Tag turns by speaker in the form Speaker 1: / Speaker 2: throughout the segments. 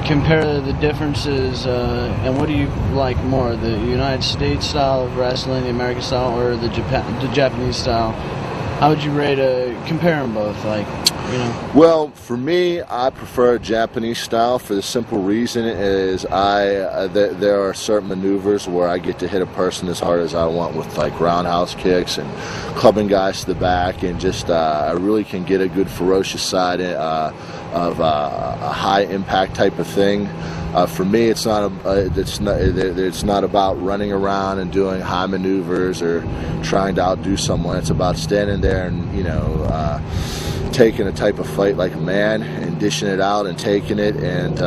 Speaker 1: compare the differences, and what do you like more, the United States style of wrestling, the American style, or the Japanese style? How would you rate, compare them both, like, you know?
Speaker 2: Well, for me, I prefer Japanese style for the simple reason is there are certain maneuvers where I get to hit a person as hard as I want with like roundhouse kicks and clubbing guys to the back, and just I really can get a good ferocious side of a high impact type of thing. For me, it's not about running around and doing high maneuvers or trying to outdo someone. It's about standing there and, you know, taking a type of fight like a man and dishing it out and taking it. And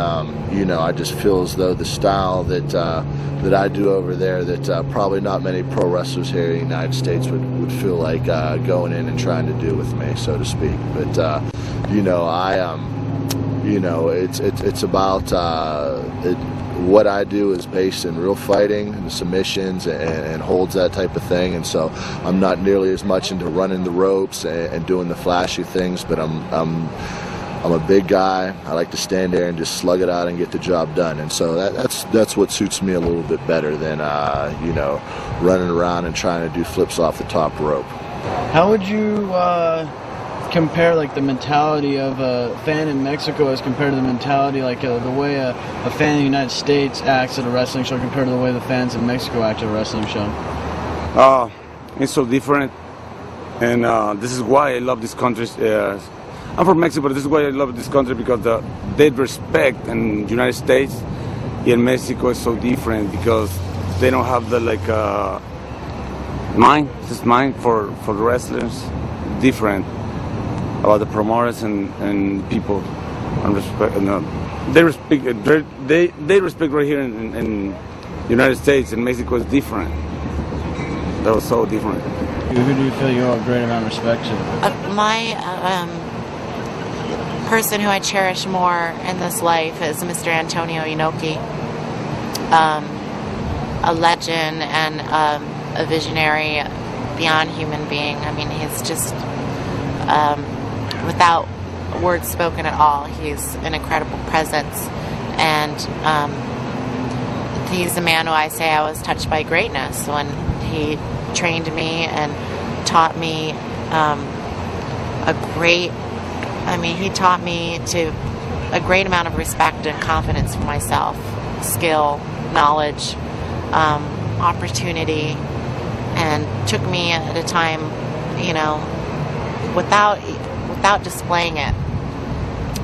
Speaker 2: you know, I just feel as though the style that I do over there, that probably not many pro wrestlers here in the United States would feel like going in and trying to do with me, so to speak. But you know, you know, it's about what I do is based in real fighting, and submissions and holds, that type of thing. And so I'm not nearly as much into running the ropes and doing the flashy things. But I'm a big guy. I like to stand there and just slug it out and get the job done. And so that's what suits me a little bit better than you know, running around and trying to do flips off the top rope.
Speaker 1: How would you compare like the mentality of a fan in Mexico as compared to the mentality, like the way a fan in the United States acts at a wrestling show compared to the way the fans in Mexico act at a wrestling show?
Speaker 3: It's so different, and this is why I love this country. I'm from Mexico, but this is why I love this country, because they respect in the United States. In Mexico is so different because they don't have the mind for the wrestlers. Different about the promoters and people, and respect. They respect right here in the United States. And Mexico is different. That was so different.
Speaker 1: Who do you feel you owe a great amount of respect to?
Speaker 4: My person who I cherish more in this life is Mr. Antonio Inoki, a legend and a visionary beyond human being. I mean, he's just without words spoken at all, he's an incredible presence, and he's the man who I say I was touched by greatness when he trained me and taught me he taught me to a great amount of respect and confidence for myself, skill, knowledge, opportunity, and took me at a time, you know, without displaying it,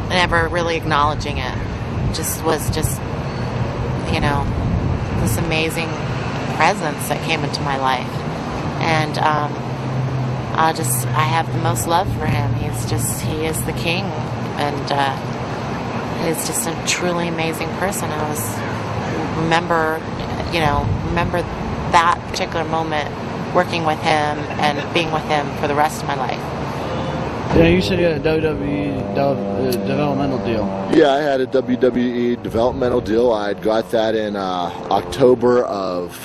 Speaker 4: never really acknowledging it. Was just, you know, this amazing presence that came into my life. And I have the most love for him. He is the king, and he's just a truly amazing person. I remember that particular moment working with him and being with him for the rest of my life.
Speaker 1: Yeah, you said you had a WWE developmental deal.
Speaker 2: Yeah, I had a WWE developmental deal. I had got that in October of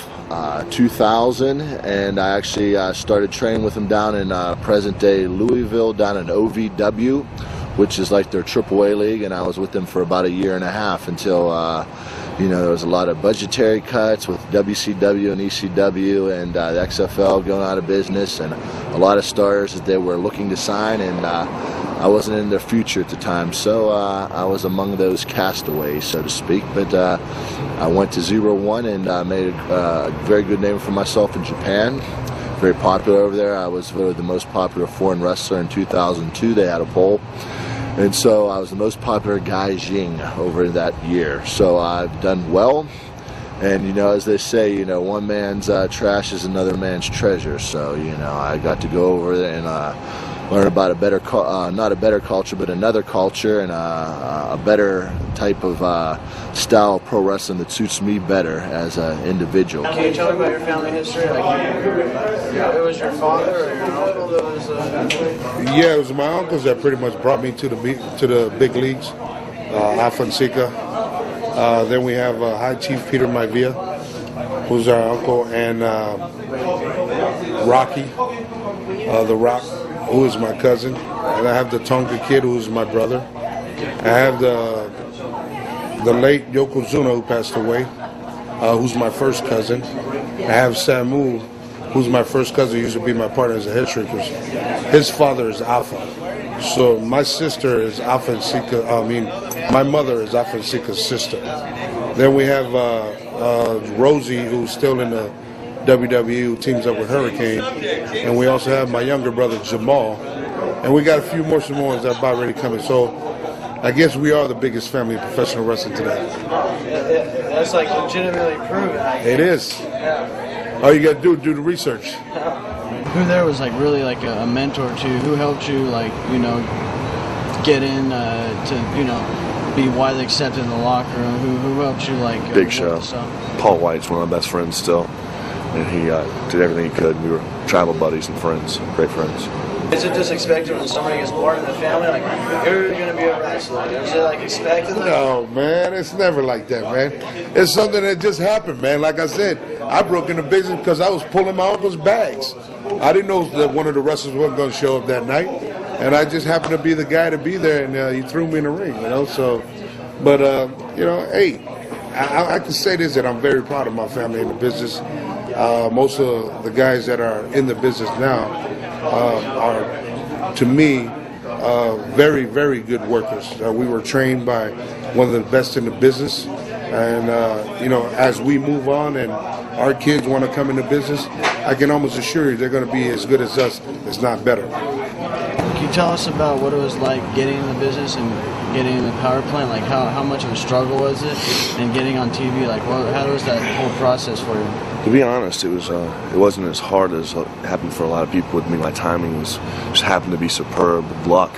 Speaker 2: 2000, and I actually started training with him down in present-day Louisville, down in OVW, which is like their AAA league, and I was with them for about a year and a half until you know, there was a lot of budgetary cuts with WCW and ECW and the XFL going out of business, and a lot of stars that they were looking to sign, and I wasn't in their future at the time, so I was among those castaways, so to speak. But I went to 0-1 and made a very good name for myself in Japan. Very popular over there. I was voted the most popular foreign wrestler in 2002. They had a poll. And so I was the most popular Gaijin over that year. So I've done well. And, you know, as they say, you know, one man's trash is another man's treasure. So, you know, I got to go over there and learn about a better, not a better culture, but another culture and a better type of style of pro wrestling that suits me better as an individual.
Speaker 1: Can you tell me about your family history? It was your father or your uncle that was...
Speaker 5: Yeah, it was my uncles that pretty much brought me to the big leagues, Alfonseca. Then we have High Chief Peter Maivia, who's our uncle, and Rocky, The Rock, who is my cousin. And I have the Tonka Kid, who is my brother. I have the the late Yokozuna, who passed away, who's my first cousin. I have Samu, who's my first cousin, who used to be my partner as a head shrinkers. His father is Alpha. So my sister is Alpha and Sika, my mother is Alpha and Sika's sister. Then we have Rosie, who's still in the WWE, who teams up with Hurricane. And we also have my younger brother, Jamal. And we got a few more Samoans that are about ready coming. So I guess we are the biggest family of professional wrestling today.
Speaker 1: That's like legitimately proven.
Speaker 5: It is.
Speaker 1: Yeah.
Speaker 5: All you got to do the research.
Speaker 1: Who there was like really like a mentor to you? Who helped you like, get in to, be widely accepted in the locker room? Who helped you like
Speaker 2: Big Show. Paul White's one of my best friends still. And he did everything he could. We were tribal buddies and friends, great friends.
Speaker 1: Is it just expected when somebody gets born in the family, like, you're going to be a wrestler? Is it, like, expected?
Speaker 5: No, man, it's never like that, man. It's something that just happened, man. Like I said, I broke into business because I was pulling my uncle's bags. I didn't know that one of the wrestlers wasn't going to show up that night, and I just happened to be the guy to be there, and he threw me in the ring, So, but, hey, I can say this, that I'm very proud of my family in the business. Most of the guys that are in the business now are, to me, very, very good workers. We were trained by one of the best in the business. And, as we move on and our kids want to come into business, I can almost assure you they're going to be as good as us, if not better.
Speaker 1: Can you tell us about what it was like getting in the business and getting in the power plant? Like, how much of a struggle was it? And getting on TV, like, how was that whole process for you?
Speaker 2: To be honest, it wasn't as hard as happened for a lot of people with me. My timing just happened to be superb with luck,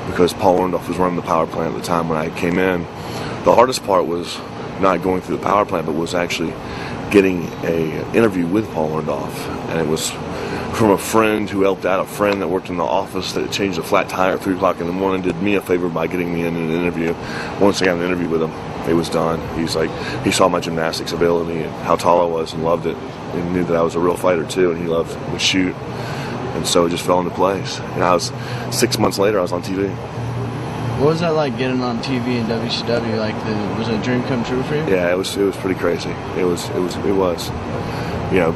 Speaker 2: because Paul Orndorff was running the power plant at the time when I came in. The hardest part was not going through the power plant, but was actually getting an interview with Paul Orndorff. And it was from a friend who helped out a friend that worked in the office that changed a flat tire at 3 o'clock in the morning, did me a favor by getting me in an interview. Once I got an interview with him, it was done. He saw my gymnastics ability and how tall I was and loved it, and knew that I was a real fighter too, and he loved to shoot. And so it just fell into place. And I was 6 months later, I was on TV.
Speaker 1: What was that like, getting on TV in WCW? Like, was it a dream come true for you?
Speaker 2: Yeah, it was pretty crazy. It was.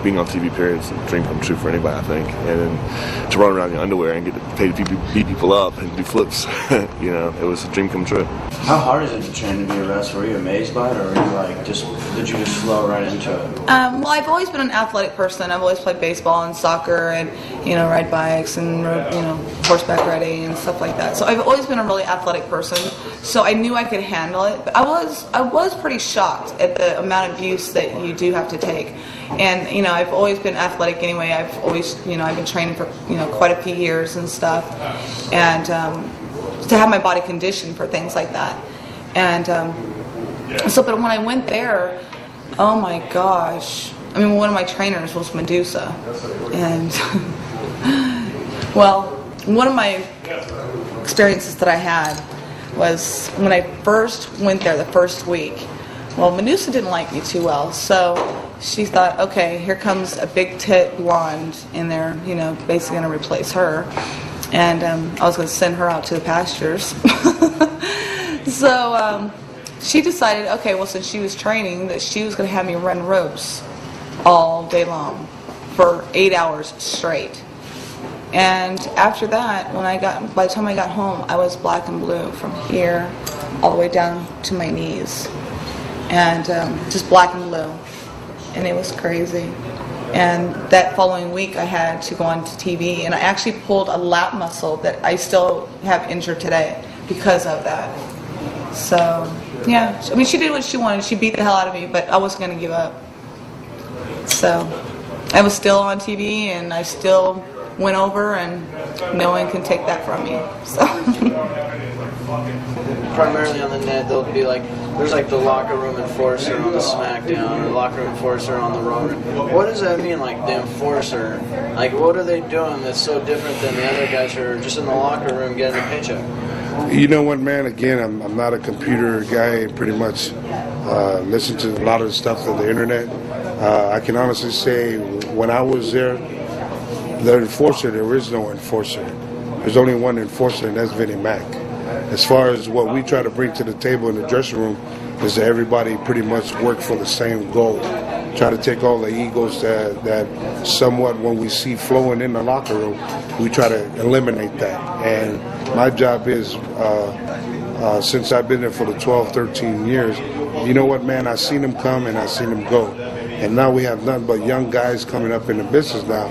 Speaker 2: Being on TV, period, is a dream come true for anybody, I think. And then to run around in underwear and get paid to beat people up and do flips, it was a dream come true.
Speaker 6: How hard is it to train to be a wrestler? Were you amazed by it, or were you did you just flow right into it?
Speaker 7: Well, I've always been an athletic person. I've always played baseball and soccer and, ride bikes and, horseback riding and stuff like that. So I've always been a really athletic person. So I knew I could handle it. But I was pretty shocked at the amount of abuse that you do have to take. And, I've always been athletic anyway. I've always, I've been training for, quite a few years and stuff. And to have my body conditioned for things like that. And but when I went there, oh my gosh. One of my trainers was Medusa. And, well, one of my experiences that I had was when I first went there the first week. Well, Medusa didn't like me too well, so she thought, okay, here comes a big tit blonde in there, basically going to replace her. And I was going to send her out to the pastures. So she decided, okay, well, since she was training, that she was going to have me run ropes all day long for 8 hours straight. And after that, by the time I got home, I was black and blue from here all the way down to my knees. And just black and blue. And it was crazy. And that following week, I had to go on to TV, and I actually pulled a lat muscle that I still have injured today because of that. So, yeah. She did what she wanted. She beat the hell out of me, but I wasn't going to give up. So, I was still on TV, and I still went over, and no one can take that from me. So.
Speaker 1: Primarily on the net, there'll be there's the locker room enforcer on the SmackDown, or locker room enforcer on the Raw. What does that mean, the enforcer? What are they doing that's so different than the other guys who are just in the locker room getting a paycheck?
Speaker 5: You know what, man? Again, I'm not a computer guy. Pretty much listen to a lot of the stuff on the internet. I can honestly say, when I was there, the enforcer, there is no enforcer. There's only one enforcer, and that's Vinnie Mac. As far as what we try to bring to the table in the dressing room, is that everybody pretty much work for the same goal. Try to take all the egos that somewhat when we see flowing in the locker room, we try to eliminate that. And my job is, since I've been there for the 12, 13 years, you know what, man, I've seen them come and I've seen them go. And now we have nothing but young guys coming up in the business now.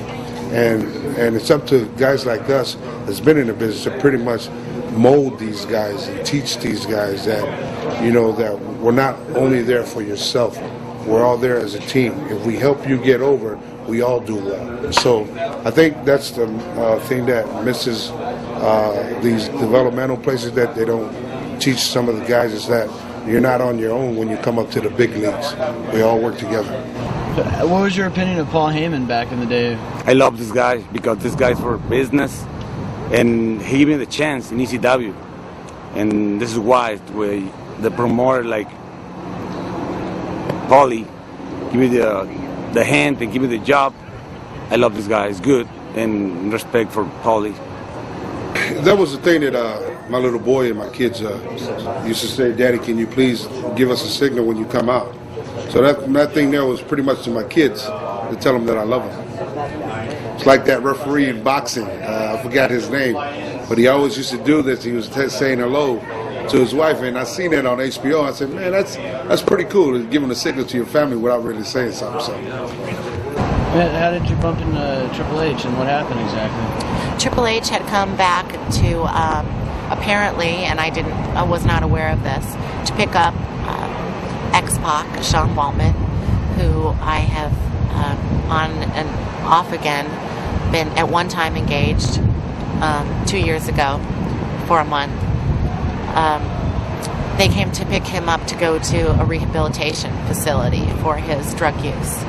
Speaker 5: And it's up to guys like us that's been in the business to pretty much mold these guys and teach these guys that, you know, that we're not only there for yourself, we're all there as a team. If we help you get over, we all do well. So I think that's the thing that misses these developmental places, that they don't teach some of the guys, is that you're not on your own when you come up to the big leagues. We all work together.
Speaker 1: What was your opinion of Paul Heyman back in the day?
Speaker 3: I love this guy because this guy's for business, and he gave me the chance in ECW. And this is why the promoter like Paulie give me the hand and give me the job. I love this guy. He's good, and respect for Paulie.
Speaker 5: That was the thing that my little boy and my kids used to say, "Daddy, can you please give us a signal when you come out?" So that thing there was pretty much to my kids, to tell them that I love them. It's like that referee in boxing. I forgot his name, but he always used to do this. He was saying hello to his wife, and I seen that on HBO. I said, man, that's pretty cool, giving a signal to your family without really saying something. So.
Speaker 1: How did you bump into Triple H, and what happened exactly?
Speaker 4: Triple H had come back to apparently, and I was not aware of this, to pick up X-Pac, Sean Waltman, who I have on and off again been at one time engaged 2 years ago for a month. They came to pick him up to go to a rehabilitation facility for his drug use.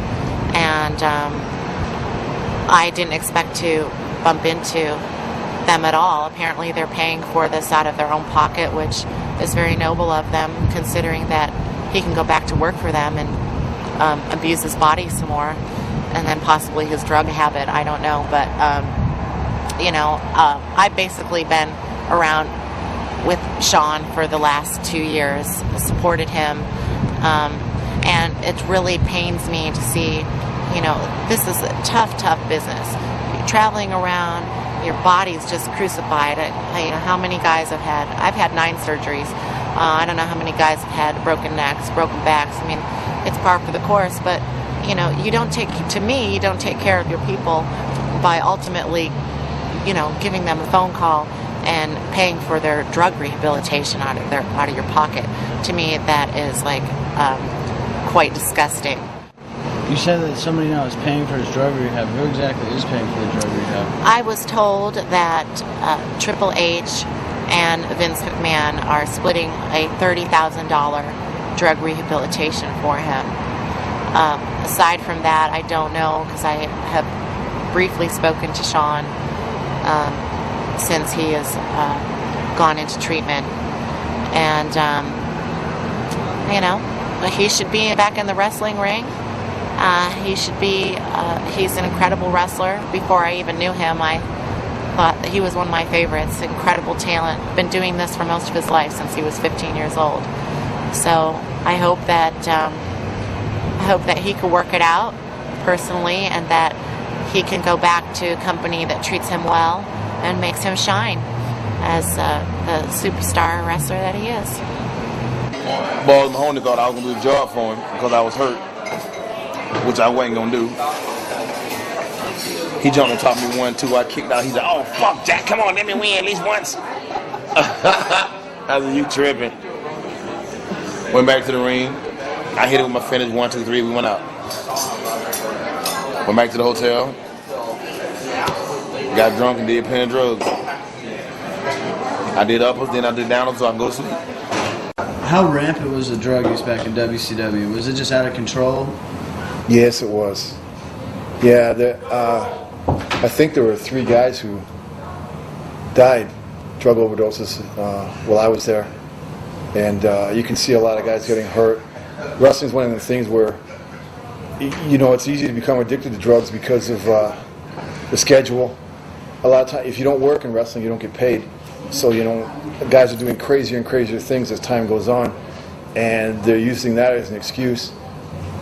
Speaker 4: And I didn't expect to bump into them at all. Apparently they're paying for this out of their own pocket, which is very noble of them, considering that he can go back to work for them and abuse his body some more, and then possibly his drug habit, I don't know. But I've basically been around with Sean for the last 2 years, supported him, and it really pains me to see, this is a tough business. You're traveling around, your body's just crucified. How many guys I've had 9 surgeries. I don't know how many guys have had broken necks, broken backs. I mean, it's par for the course, but you don't take care of your people by ultimately, giving them a phone call and paying for their drug rehabilitation out of your pocket. To me, that is quite disgusting.
Speaker 1: You said that somebody now is paying for his drug rehab. Who exactly is paying for the drug rehab?
Speaker 4: I was told that Triple H and Vince McMahon are splitting a $30,000 drug rehabilitation for him. Aside from that, I don't know, because I have briefly spoken to Sean since he has gone into treatment. And, he should be back in the wrestling ring. He's an incredible wrestler. Before I even knew him, I thought that he was one of my favorites. Incredible talent. Been doing this for most of his life since he was 15 years old. So I hope that he can work it out personally, and that he can go back to a company that treats him well and makes him shine as the superstar wrestler that he is.
Speaker 8: Balls Mahoney thought I was going to do the job for him because I was hurt, which I wasn't going to do. He jumped on top of me 1-2. I kicked out. He said, "Oh, fuck, Jack, come on, let me win at least once." I said, "You tripping." Went back to the ring. I hit it with my finish, 1, 2, 3. We went out. Went back to the hotel. Got drunk and did plenty of drugs. I did uppers, then I did downers so I can go to sleep.
Speaker 1: How rampant was the drug use back in WCW? Was it just out of control?
Speaker 9: Yes, it was. Yeah, I think there were 3 guys who died, drug overdoses, while I was there. And you can see a lot of guys getting hurt. Wrestling's one of the things where, it's easy to become addicted to drugs because of the schedule. A lot of times, if you don't work in wrestling, you don't get paid. So, guys are doing crazier and crazier things as time goes on. and they're using that as an excuse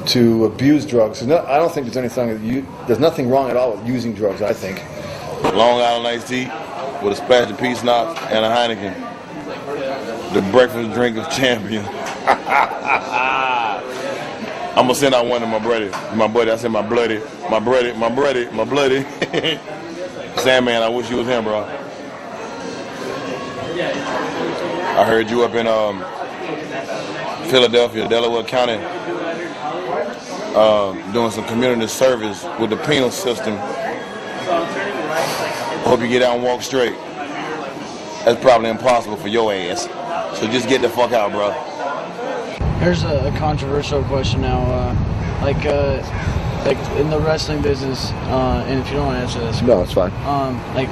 Speaker 9: to abuse drugs. I don't think there's nothing wrong at all with using drugs, I think.
Speaker 8: Long Island iced tea with a splash of peace knots and a Heineken. The breakfast drink of champions. I'm gonna send out one to my buddy. I said my bloody. Sandman, I wish you was him, bro. I heard you up in Philadelphia, Delaware County, doing some community service with the penal system. Hope you get out and walk straight. That's probably impossible for your ass. So just get the fuck out, bro.
Speaker 1: Here's a controversial question now. Like in the wrestling business, and if you don't want to answer this,
Speaker 2: No, it's fine.
Speaker 1: like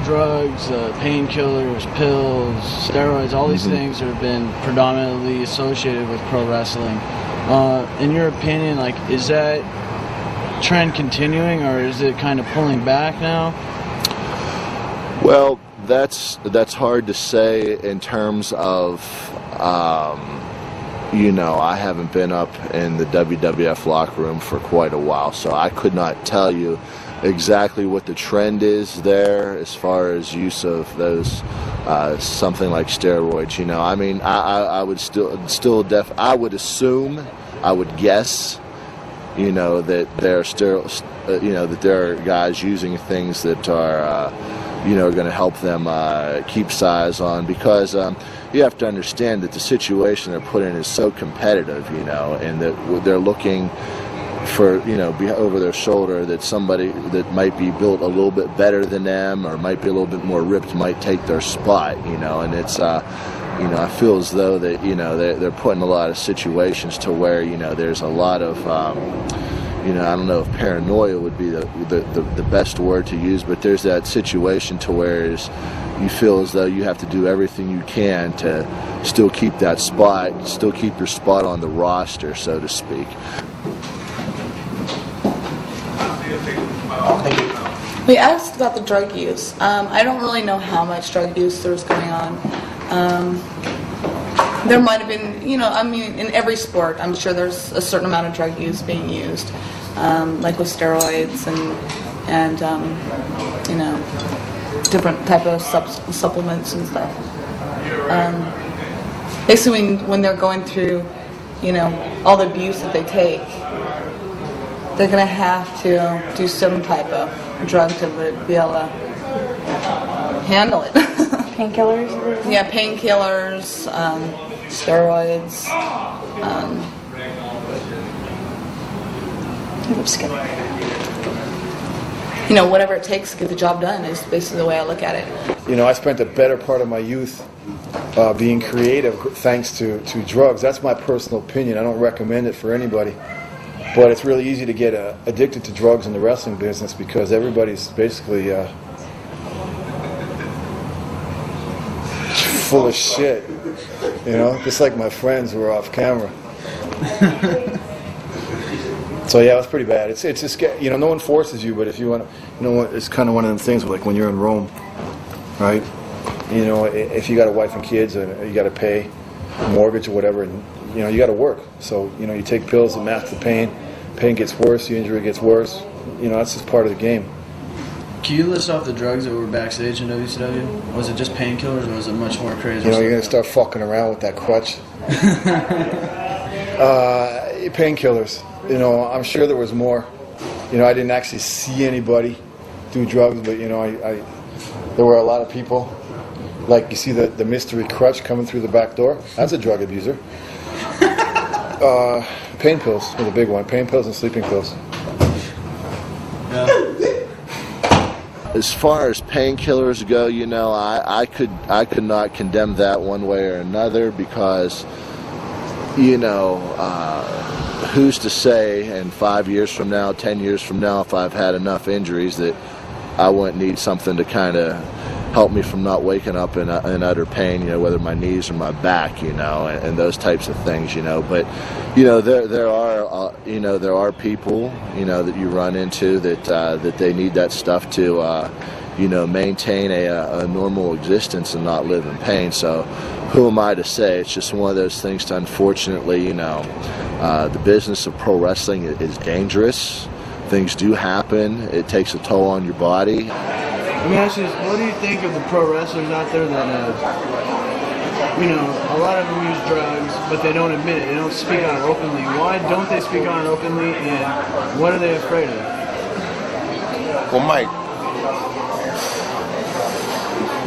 Speaker 1: drugs, painkillers, pills, steroids, all these things have been predominantly associated with pro wrestling. In your opinion, like, is that trend continuing, or is it kind of pulling back now?
Speaker 2: Well, that's hard to say in terms of, I haven't been up in the WWF locker room for quite a while, so I could not tell you exactly what the trend is there as far as use of those something like steroids. I mean, I would I would assume, I would guess, that there are guys using things that are going to help them keep size on, because you have to understand that the situation they're put in is so competitive, and that they're looking for, be over their shoulder that somebody that might be built a little bit better than them or might be a little bit more ripped might take their spot, and it's, I feel as though that, they're put in a lot of situations to where, there's a lot of, I don't know if paranoia would be the best word to use, but there's that situation to where you feel as though you have to do everything you can to still keep that spot, still keep your spot on the roster, so to speak.
Speaker 7: We asked about the drug use. I don't really know how much drug use there's going on. There might have been, in every sport, I'm sure there's a certain amount of drug use being used, like with steroids and different type of supplements and stuff. Basically, when they're going through, all the abuse that they take, they're going to have to do some type of drug to be able to handle it.
Speaker 10: Painkillers?
Speaker 7: Yeah, painkillers, steroids. Whatever it takes to get the job done is basically the way I look at it.
Speaker 9: I spent the better part of my youth being creative thanks to drugs. That's my personal opinion. I don't recommend it for anybody. But it's really easy to get addicted to drugs in the wrestling business because everybody's basically full of shit. Just like my friends who are off camera. So yeah, it's pretty bad. It's just no one forces you, but if you want to, it's kind of one of them things like when you're in Rome, right? If you got a wife and kids and you got to pay a mortgage or whatever, and you got to work. So you take pills that mask the pain. Pain gets worse, the injury gets worse. That's just part of the game.
Speaker 1: Can you list off the drugs that were backstage in WCW? Was it just painkillers, or was it much more crazy?
Speaker 9: You're going to start fucking around with that crutch. Painkillers. I'm sure there was more. I didn't actually see anybody do drugs, but there were a lot of people. Like you see the mystery crutch coming through the back door. That's a drug abuser. Pain pills are the big one. Pain pills and sleeping pills.
Speaker 1: Yeah.
Speaker 2: As far as painkillers go, I could not condemn that one way or another because, who's to say in 5 years from now, 10 years from now, if I've had enough injuries that I wouldn't need something to kind of help me from not waking up in utter pain, whether my knees or my back, and those types of things, But, there are people, that you run into that they need that stuff to, maintain a normal existence and not live in pain. So who am I to say? It's just one of those things to, unfortunately, the business of pro wrestling is dangerous. Things do happen. It takes a toll on your body.
Speaker 1: Let me ask you this, what do you think of the pro wrestlers out there that, a lot of them use drugs, but they don't admit it, they don't speak on it openly. Why don't they speak on it openly, and what are they afraid of?
Speaker 8: Well, Mike,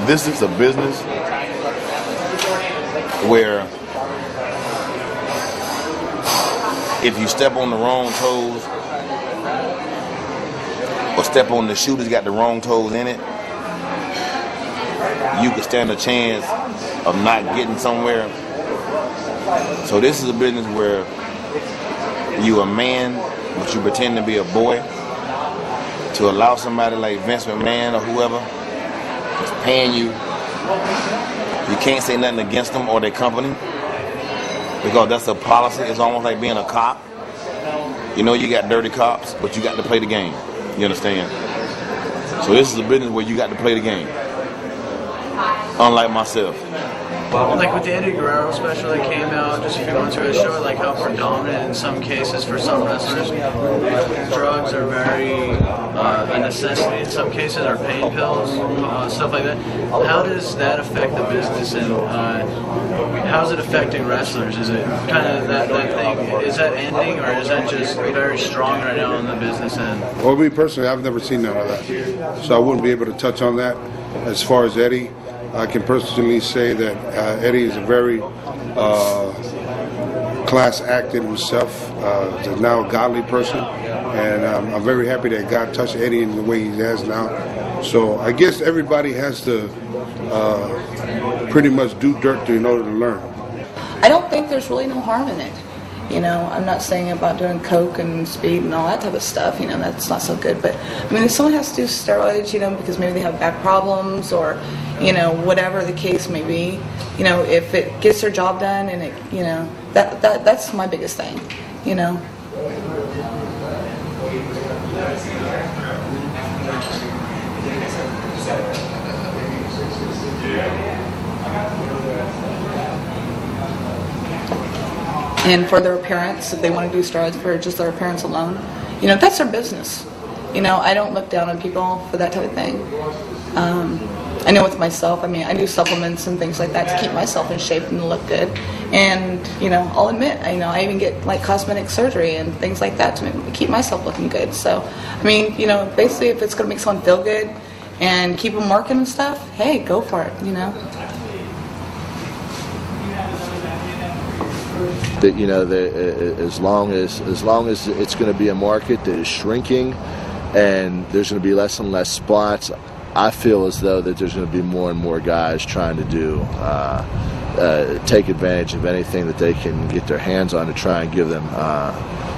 Speaker 8: this is a business where if you step on the wrong toes or step on the shoe that's got the wrong toes in it, you could stand a chance of not getting somewhere. So this is a business where you a man, but you pretend to be a boy to allow somebody like Vince McMahon or whoever that's paying you. You can't say nothing against them or their company because that's a policy. It's almost like being a cop. You got dirty cops, but you got to play the game. You understand? So this is a business where you got to play the game. Unlike myself.
Speaker 1: Like with the Eddie Guerrero special that came out just a few months ago, it showed like how predominant in some cases for some wrestlers, drugs are very a necessity in some cases, or pain pills, stuff like that. How does that affect the business, and how's it affecting wrestlers? Is it kind of that thing, is that ending, or is that just very strong right now on the business end?
Speaker 5: Well, me personally, I've never seen none of that, so I wouldn't be able to touch on that. As far as Eddie, I can personally say that Eddie is a very class act in himself. He's now a godly person, and I'm very happy that God touched Eddie in the way he has now. So I guess everybody has to pretty much do dirt in order to learn.
Speaker 7: I don't think there's really no harm in it. I'm not saying about doing coke and speed and all that type of stuff. That's not so good. But if someone has to do steroids, because maybe they have back problems or, whatever the case may be, if it gets their job done and it, that's my biggest thing, And for their parents, if they want to do steroids for just their parents alone, that's their business. I don't look down on people for that type of thing. I know with myself, I do supplements and things like that to keep myself in shape and look good. And, I'll admit, I even get like cosmetic surgery and things like that to keep myself looking good. So, basically if it's going to make someone feel good and keep them working and stuff, hey, go for it,
Speaker 2: That as long as it's going to be a market that is shrinking, and there's going to be less and less spots, I feel as though that there's going to be more and more guys trying to take advantage of anything that they can get their hands on to try and give them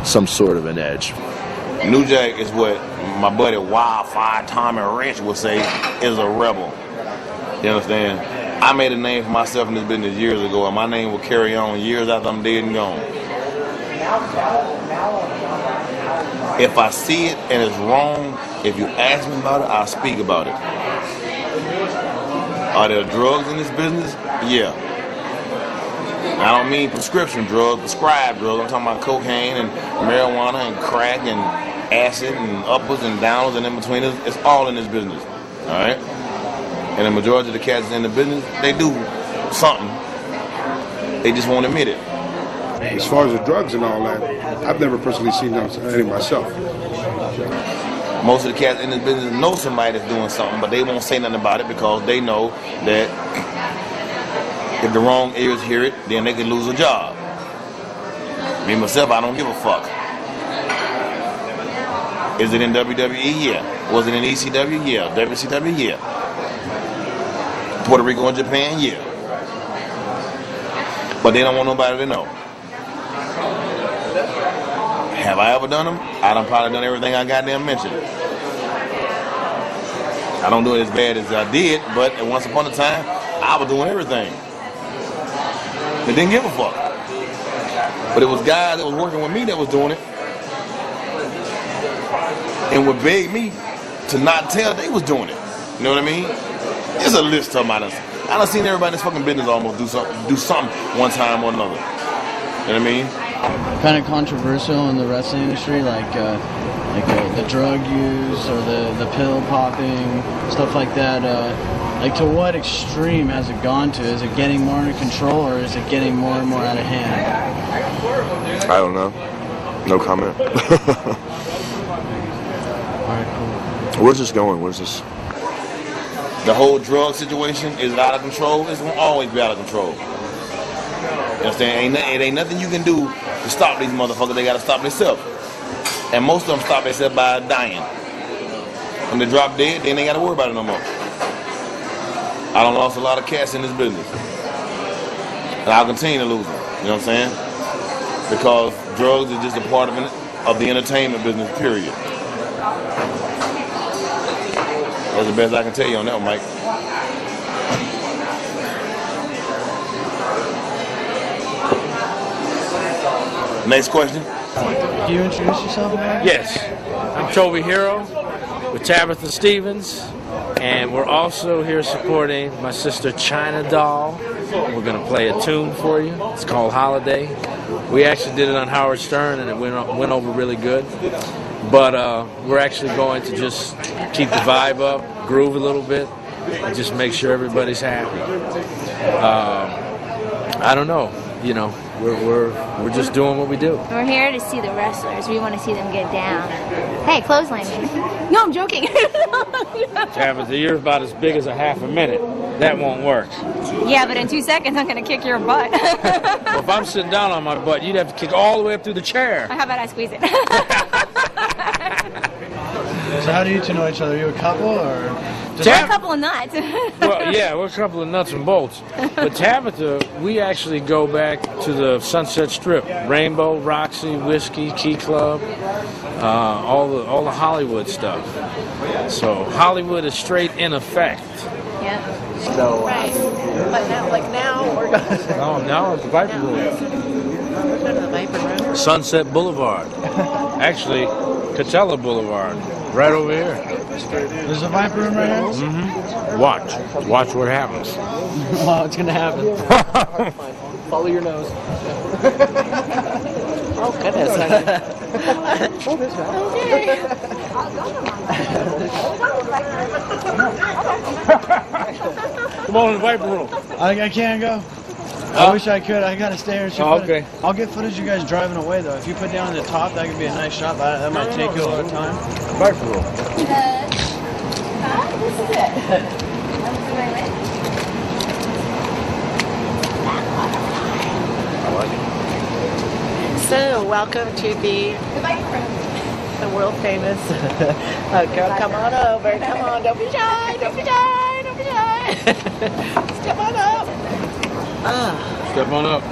Speaker 2: some sort of an edge.
Speaker 8: New Jack is what my buddy Wildfire Tommy Rich would say is a rebel. You understand? I made a name for myself in this business years ago, and my name will carry on years after I'm dead and gone. If I see it and it's wrong, if you ask me about it, I'll speak about it. Are there drugs in this business? Yeah. I don't mean prescription drugs, prescribed drugs. I'm talking about cocaine and marijuana and crack and acid and uppers and downers and in between. It's all in this business. All right? And the majority of the cats in the business, they do something. They just won't admit it.
Speaker 5: As far as the drugs and all that, I've never personally seen any myself.
Speaker 8: Most of the cats in this business know somebody that's doing something, but they won't say nothing about it because they know that if the wrong ears hear it, then they could lose a job. Me, myself, I don't give a fuck. Is it in WWE? Yeah. Was it in ECW? Yeah. WCW? Yeah. Puerto Rico and Japan? Yeah. But they don't want nobody to know. Have I ever done them? I done probably done everything I goddamn mentioned. I don't do it as bad as I did, but once upon a time, I was doing everything. They didn't give a fuck. But it was guys that was working with me that was doing it and would beg me to not tell they was doing it. You know what I mean? It's a list of mine. I done seen everybody in this fucking business almost do something one time or another. You know what I mean?
Speaker 1: Kind of controversial in the wrestling industry, like the drug use or the pill popping, stuff like that. Like, to what extreme has it gone to? Is it getting more under control, or is it getting more and more out of hand?
Speaker 10: I don't know. No comment. Where's this going? Where's this?
Speaker 8: The whole drug situation is out of control. It's gonna always be out of control. You understand? It ain't nothing you can do to stop these motherfuckers. They gotta stop themselves. And most of them stop themselves by dying. When they drop dead, then they ain't gotta worry about it no more. I done lost a lot of cats in this business. And I'll continue to lose them. You know what I'm saying? Because drugs is just a part of the entertainment business, period. That's the best I can tell you on that one, Mike. Next question.
Speaker 1: Can you introduce yourself, man?
Speaker 11: Yes, I'm Toby Hero with Tabitha Stevens, and we're also here supporting my sister China Doll. We're going to play a tune for you. It's called Holiday. We actually did it on Howard Stern, and it went over really good. But we're actually going to just keep the vibe up, groove a little bit, and just make sure everybody's happy. I don't know, you know, we're just doing what we do.
Speaker 12: We're here to see the wrestlers. We want to see them get down. Hey, clothesline me. No, I'm joking.
Speaker 11: Tabitha, you're about as big as a half a minute. That won't work.
Speaker 12: Yeah, but in 2 seconds, I'm going to kick your butt.
Speaker 11: Well, if I'm sitting down on my butt, you'd have to kick all the way up through the chair.
Speaker 12: How about I squeeze it?
Speaker 1: So how do you two know each other? Are you a couple, or?
Speaker 12: We're a couple of nuts.
Speaker 11: Well, yeah, we're a couple of nuts and bolts. But Tabitha, we actually go back to the Sunset Strip. Rainbow, Roxy, Whiskey, Key Club, all the Hollywood stuff. So Hollywood is straight in effect.
Speaker 12: Yeah.
Speaker 4: So, right. But now we're
Speaker 11: Now at the Viper Room.
Speaker 4: We're going to the Viper Room.
Speaker 11: Sunset Boulevard. Actually, Catella Boulevard. Right over here.
Speaker 1: There's a Viper Room right here?
Speaker 11: Mm-hmm. Watch what happens.
Speaker 1: Wow, it's gonna happen.
Speaker 13: Follow your nose.
Speaker 4: Oh, goodness.
Speaker 11: Come on in the Viper Room.
Speaker 1: I can't go. I wish I could. I gotta stay here and shoot
Speaker 11: okay.
Speaker 1: footage. I'll get footage of you guys driving away, though. If you put down the top, that could be a nice shot, but that might take you a lot of time.
Speaker 11: Viper Room.
Speaker 12: This is it.
Speaker 4: So, welcome to the world famous. Girl, come on over. Come on, don't be shy. Don't be shy. Don't be shy. Step on up.
Speaker 11: Step on up.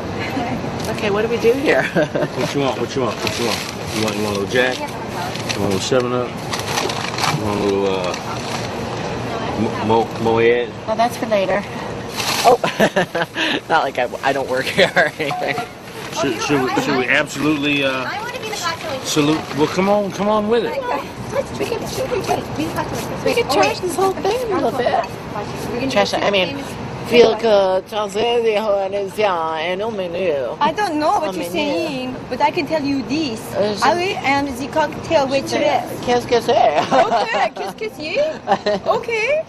Speaker 4: Okay, what do we do here?
Speaker 11: What you want? You want a little Jack? You want a little 7-Up? You want a little Moet?
Speaker 4: Well, that's for later. Oh, not like I don't work here or anything.
Speaker 11: Should we absolutely salute? Well, come on with it.
Speaker 4: We can trash this whole thing a little bit. Trash it. I mean, feel good.
Speaker 12: I don't know what you're saying, but I can tell you this. I am the cocktail waitress.
Speaker 4: Qu'est-ce que c'est?
Speaker 12: Okay, qu'est-ce que c'est? Okay.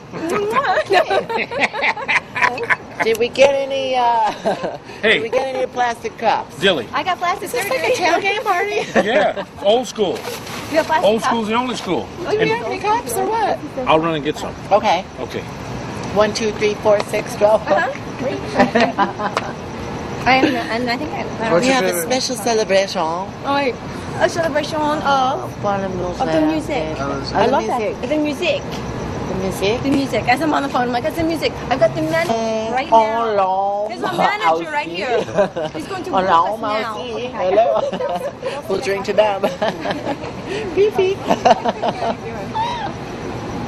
Speaker 4: Did we get any?
Speaker 11: Hey.
Speaker 4: Did we get any plastic cups?
Speaker 11: Dilly.
Speaker 12: I got plastic.
Speaker 4: Is this like a tailgate party?
Speaker 11: Yeah, old school.
Speaker 12: You got plastic
Speaker 11: Old
Speaker 12: cups?
Speaker 11: school's the only school.
Speaker 4: Oh, you have any cups or what?
Speaker 11: I'll run and get some.
Speaker 4: Okay.
Speaker 11: Okay.
Speaker 4: 1, 2, 3, 4, 6, 12.
Speaker 12: And I think I
Speaker 4: We have a special celebration.
Speaker 12: Oh, a celebration of the music. I love that. The music.
Speaker 4: The music?
Speaker 12: The music. As I'm on the phone, I'm like, it's the music. I've got the manager right now. There's a manager right here. He's going to work us now. Okay.
Speaker 4: Hello. We'll drink to them. Beep, beep.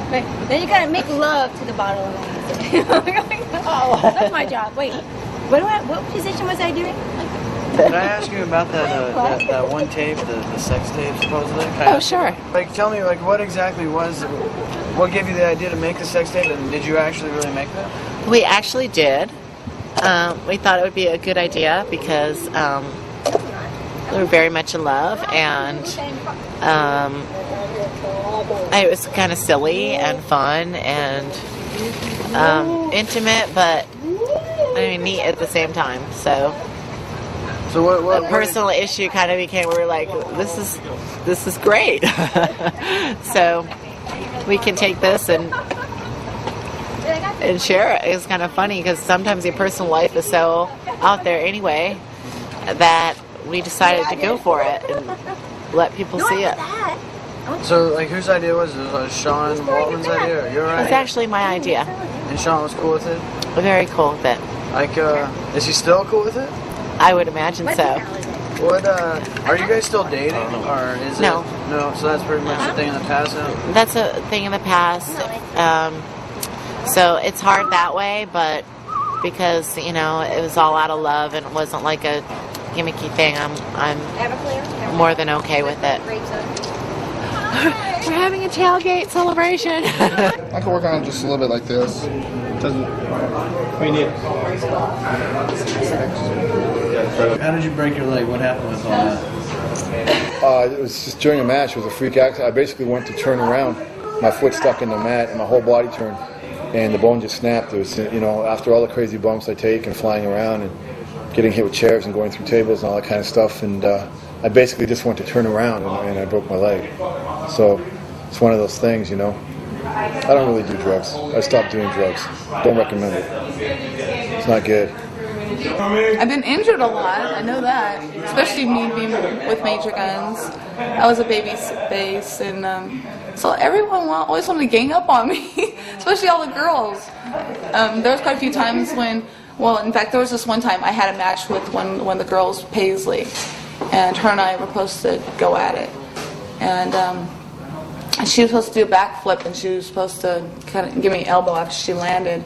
Speaker 12: Right. Then you gotta make love to the bottle of music. That's my job. Wait. What position was I doing?
Speaker 1: Can I ask you about that one tape, the sex tape, supposedly?
Speaker 4: Oh, sure.
Speaker 1: Like, tell me, like, what exactly what gave you the idea to make the sex tape, and did you actually really make that?
Speaker 4: We actually did. We thought it would be a good idea because we were very much in love, and it was kind of silly and fun and intimate, but neat at the same time. So
Speaker 1: what
Speaker 4: a personal issue kind of became, we were like, this is great. So we can take this and share it. It's kind of funny because sometimes your personal life is so out there anyway that we decided to go for it and let people see it.
Speaker 1: So, like, whose idea was it? Was it Sean Waltman's idea, or your idea?
Speaker 4: It was actually my idea.
Speaker 1: And Sean was cool with it?
Speaker 4: Very cool with it.
Speaker 1: Like, is he still cool with it?
Speaker 4: I would imagine so.
Speaker 1: What, are you guys still dating, or is
Speaker 4: No.
Speaker 1: it? No. So that's pretty much a thing in the past now?
Speaker 4: That's a thing in the past. So it's hard that way, but because, it was all out of love and it wasn't like a gimmicky thing, I'm more than okay with it. We're having a tailgate celebration.
Speaker 14: I can work on it just a little bit like this. We need.
Speaker 1: How did you break your leg? What happened with all that?
Speaker 9: It was just during a match. It was a freak accident. I basically went to turn around. My foot stuck in the mat and my whole body turned. And the bone just snapped. It was, after all the crazy bumps I take and flying around and getting hit with chairs and going through tables and all that kind of stuff. And I basically just went to turn around and I broke my leg. So it's one of those things, I don't really do drugs. I stopped doing drugs. Don't recommend it. It's not good.
Speaker 7: I've been injured a lot, I know that, especially me being with Major Guns. I was a baby's base, and so everyone always wanted to gang up on me, especially all the girls. There was quite a few times when, in fact, there was this one time I had a match with one of the girls, Paisley, and her and I were supposed to go at it. And she was supposed to do a backflip, and she was supposed to kind of give me an elbow after she landed.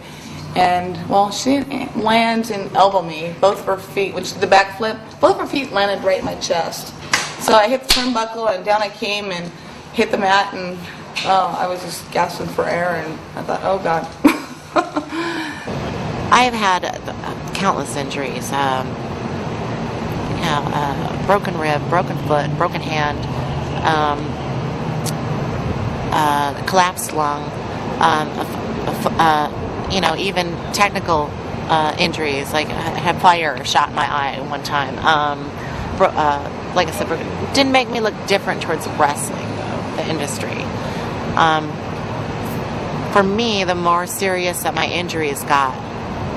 Speaker 7: And, she didn't land and elbow me, both of her feet, which the backflip, both of her feet landed right in my chest. So I hit the turnbuckle, and down I came and hit the mat, and I was just gasping for air, and I thought, oh, God.
Speaker 4: I have had countless injuries. Broken rib, broken foot, broken hand, collapsed lung, even technical injuries, like I had fire shot in my eye one time. Like I said, didn't make me look different towards wrestling, though, the industry. For me, the more serious that my injuries got,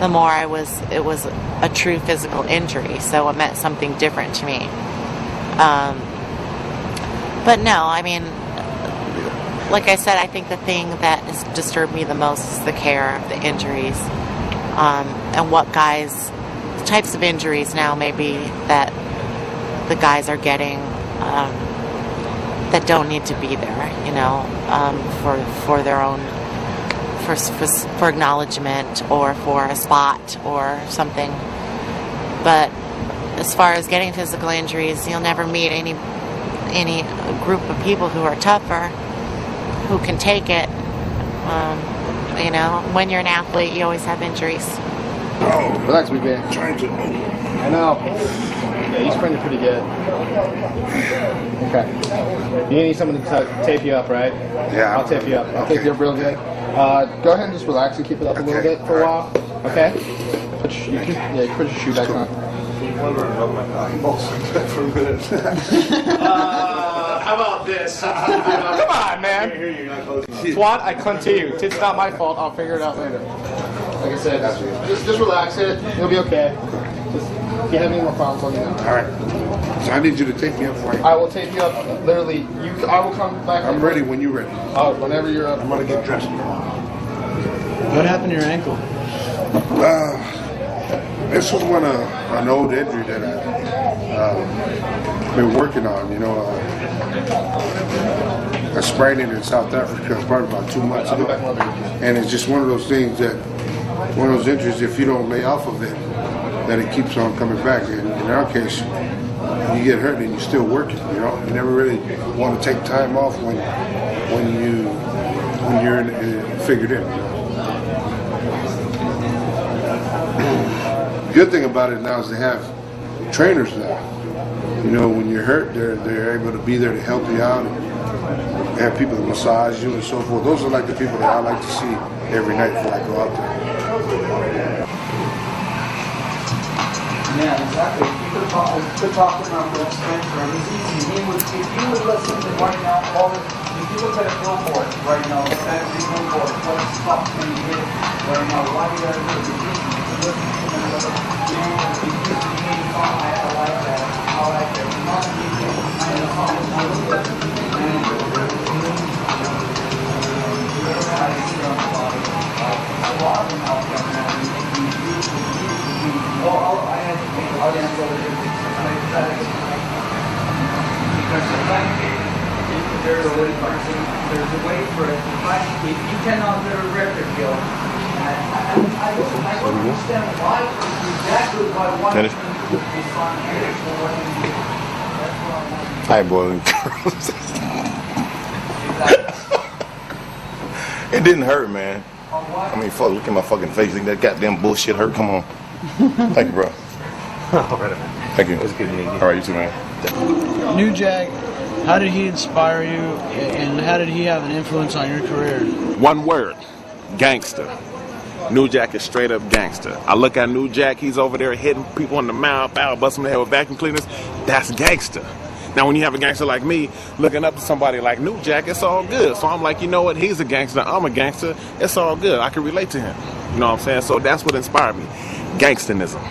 Speaker 4: the more it was a true physical injury, so it meant something different to me. But no, like I said, I think the thing that has disturbed me the most is the care of the injuries, and what types of injuries now maybe that the guys are getting that don't need to be there, for their own, for acknowledgement or for a spot or something. But as far as getting physical injuries, you'll never meet any group of people who are tougher, who can take it. When you're an athlete, you always have injuries.
Speaker 14: Oh, relax, Wwe. Trying to move. I know. Yeah, he's printing pretty good. Okay. You need someone to tape you up, right?
Speaker 5: Yeah.
Speaker 14: I'll tape you up. I'll tape you up real good. Go ahead and just relax and keep it up a little bit for a while. Okay? Put your shoe back on. How about this? Come on, man. Twat, I clung to you. It's not my fault. I'll figure it out later. Like I said, just relax it. You'll be okay. Just, if you have any more problems, let me know.
Speaker 5: All right. So I need you to take me up right now.
Speaker 14: I will take you up. Literally, I will come back.
Speaker 5: I'm ready when you're ready.
Speaker 14: Oh, whenever you're up.
Speaker 5: I'm going to get dressed.
Speaker 1: What happened to your ankle?
Speaker 5: This was an old injury that I've been working on. I sprained it in South Africa probably about 2 months ago. And it's just one of those things that one of those injuries, if you don't lay off of it, that it keeps on coming back. And in our case, you get hurt and you're still working. You know, you never really want to take time off when you're figured in. The good thing about it now is they have trainers now. You know, when you're hurt, they're able to be there to help you out and have people to massage you and so forth. Those are like the people that I like to see every night before I go out there.
Speaker 15: Yeah, exactly. You could talk to him after that Spencer. It's easy. If you would listen to right now, if you look at a billboard right now, look at every billboard, what stuff can you hit right now? Why do you gotta do it? It's easy. Listen to them. You know, if you just became fun, I like that. I like that. You're not making there's a way for it. If you cannot get a record deal, I don't understand why exactly why one is on here.
Speaker 8: Hi, boy. It didn't hurt, man. I mean, fuck, look at my fucking face. Think that goddamn bullshit hurt? Come on. Thank you, bro. Thank you. It was good meeting you. All right, you too, man.
Speaker 1: New Jack, how did he inspire you, and how did he have an influence on your career?
Speaker 16: One word: gangster. New Jack is straight up gangster. I look at New Jack, he's over there hitting people in the mouth, busting their head with vacuum cleaners. That's gangster. Now, when you have a gangster like me looking up to somebody like New Jack, it's all good. So I'm like, you know what? He's a gangster. I'm a gangster. It's all good. I can relate to him. You know what I'm saying? So that's what inspired me. Gangsterism.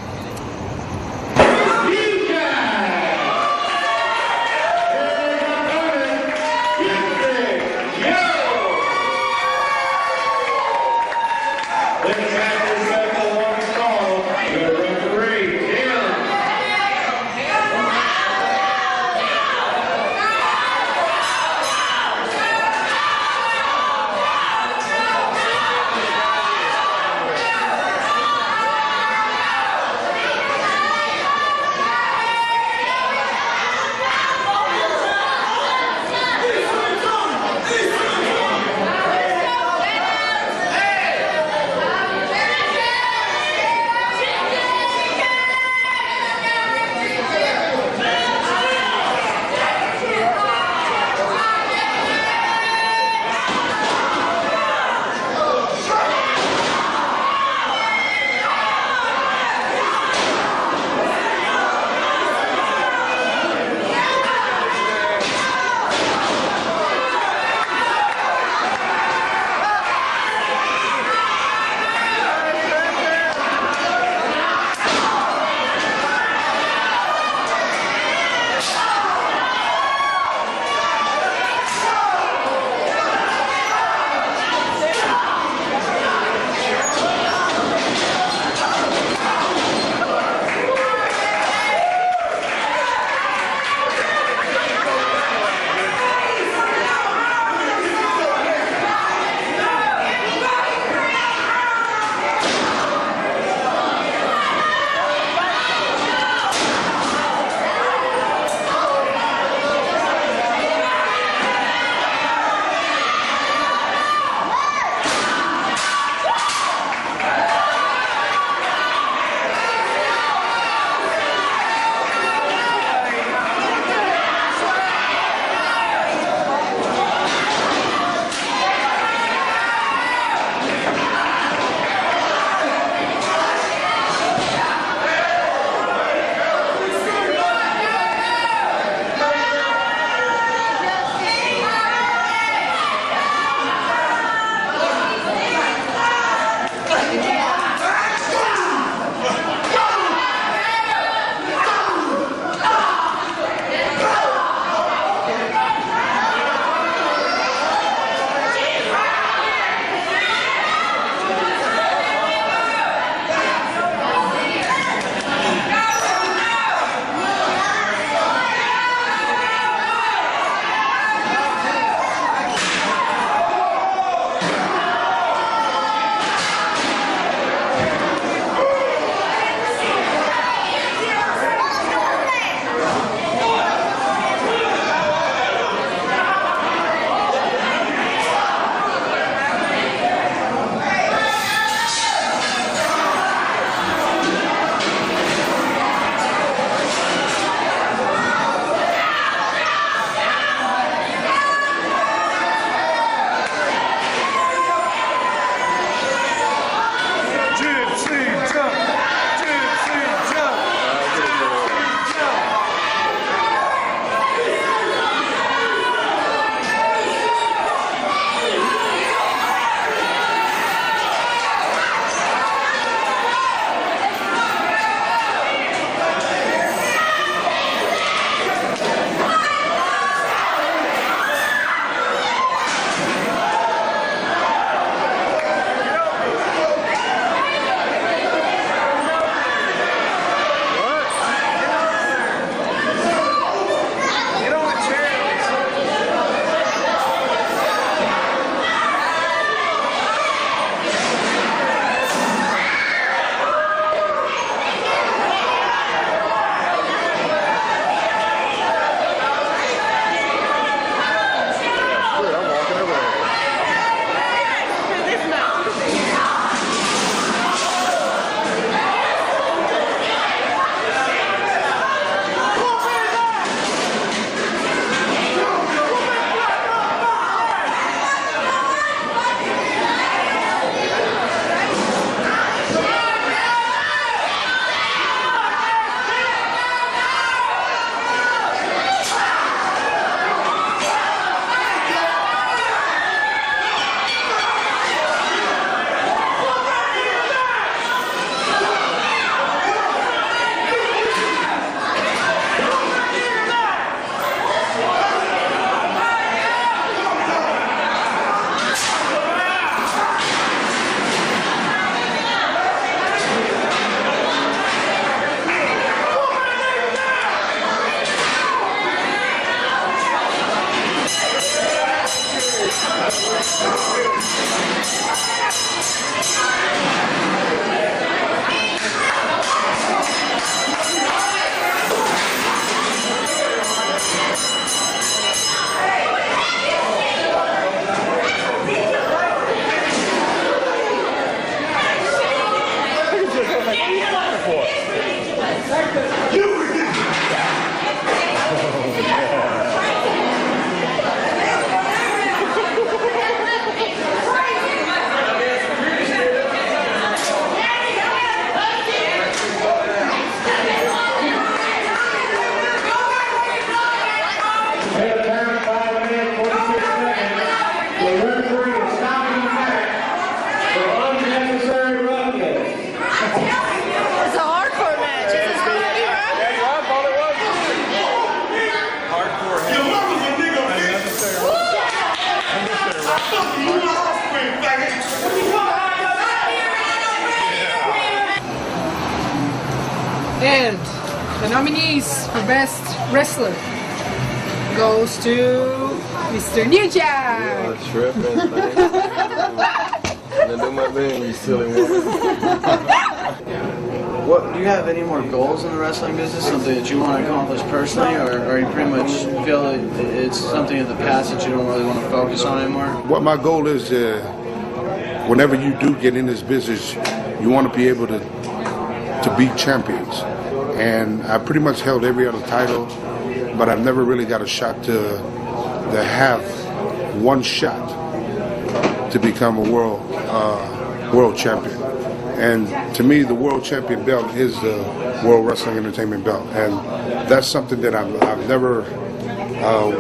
Speaker 17: And the nominees for Best Wrestler goes to Mr. New Jack.
Speaker 10: Tripping, do my thing, you silly woman.
Speaker 1: What do you have any more goals in the wrestling business? Something that you want to accomplish personally, or you pretty much feel like it's something in the past that you don't really want to focus on anymore?
Speaker 5: What my goal is, whenever you do get in this business, you want to be able to beat champions. And I pretty much held every other title, but I've never really got a shot to have one shot to become a world champion. And to me, the world champion belt is the World Wrestling Entertainment belt, and that's something that I've never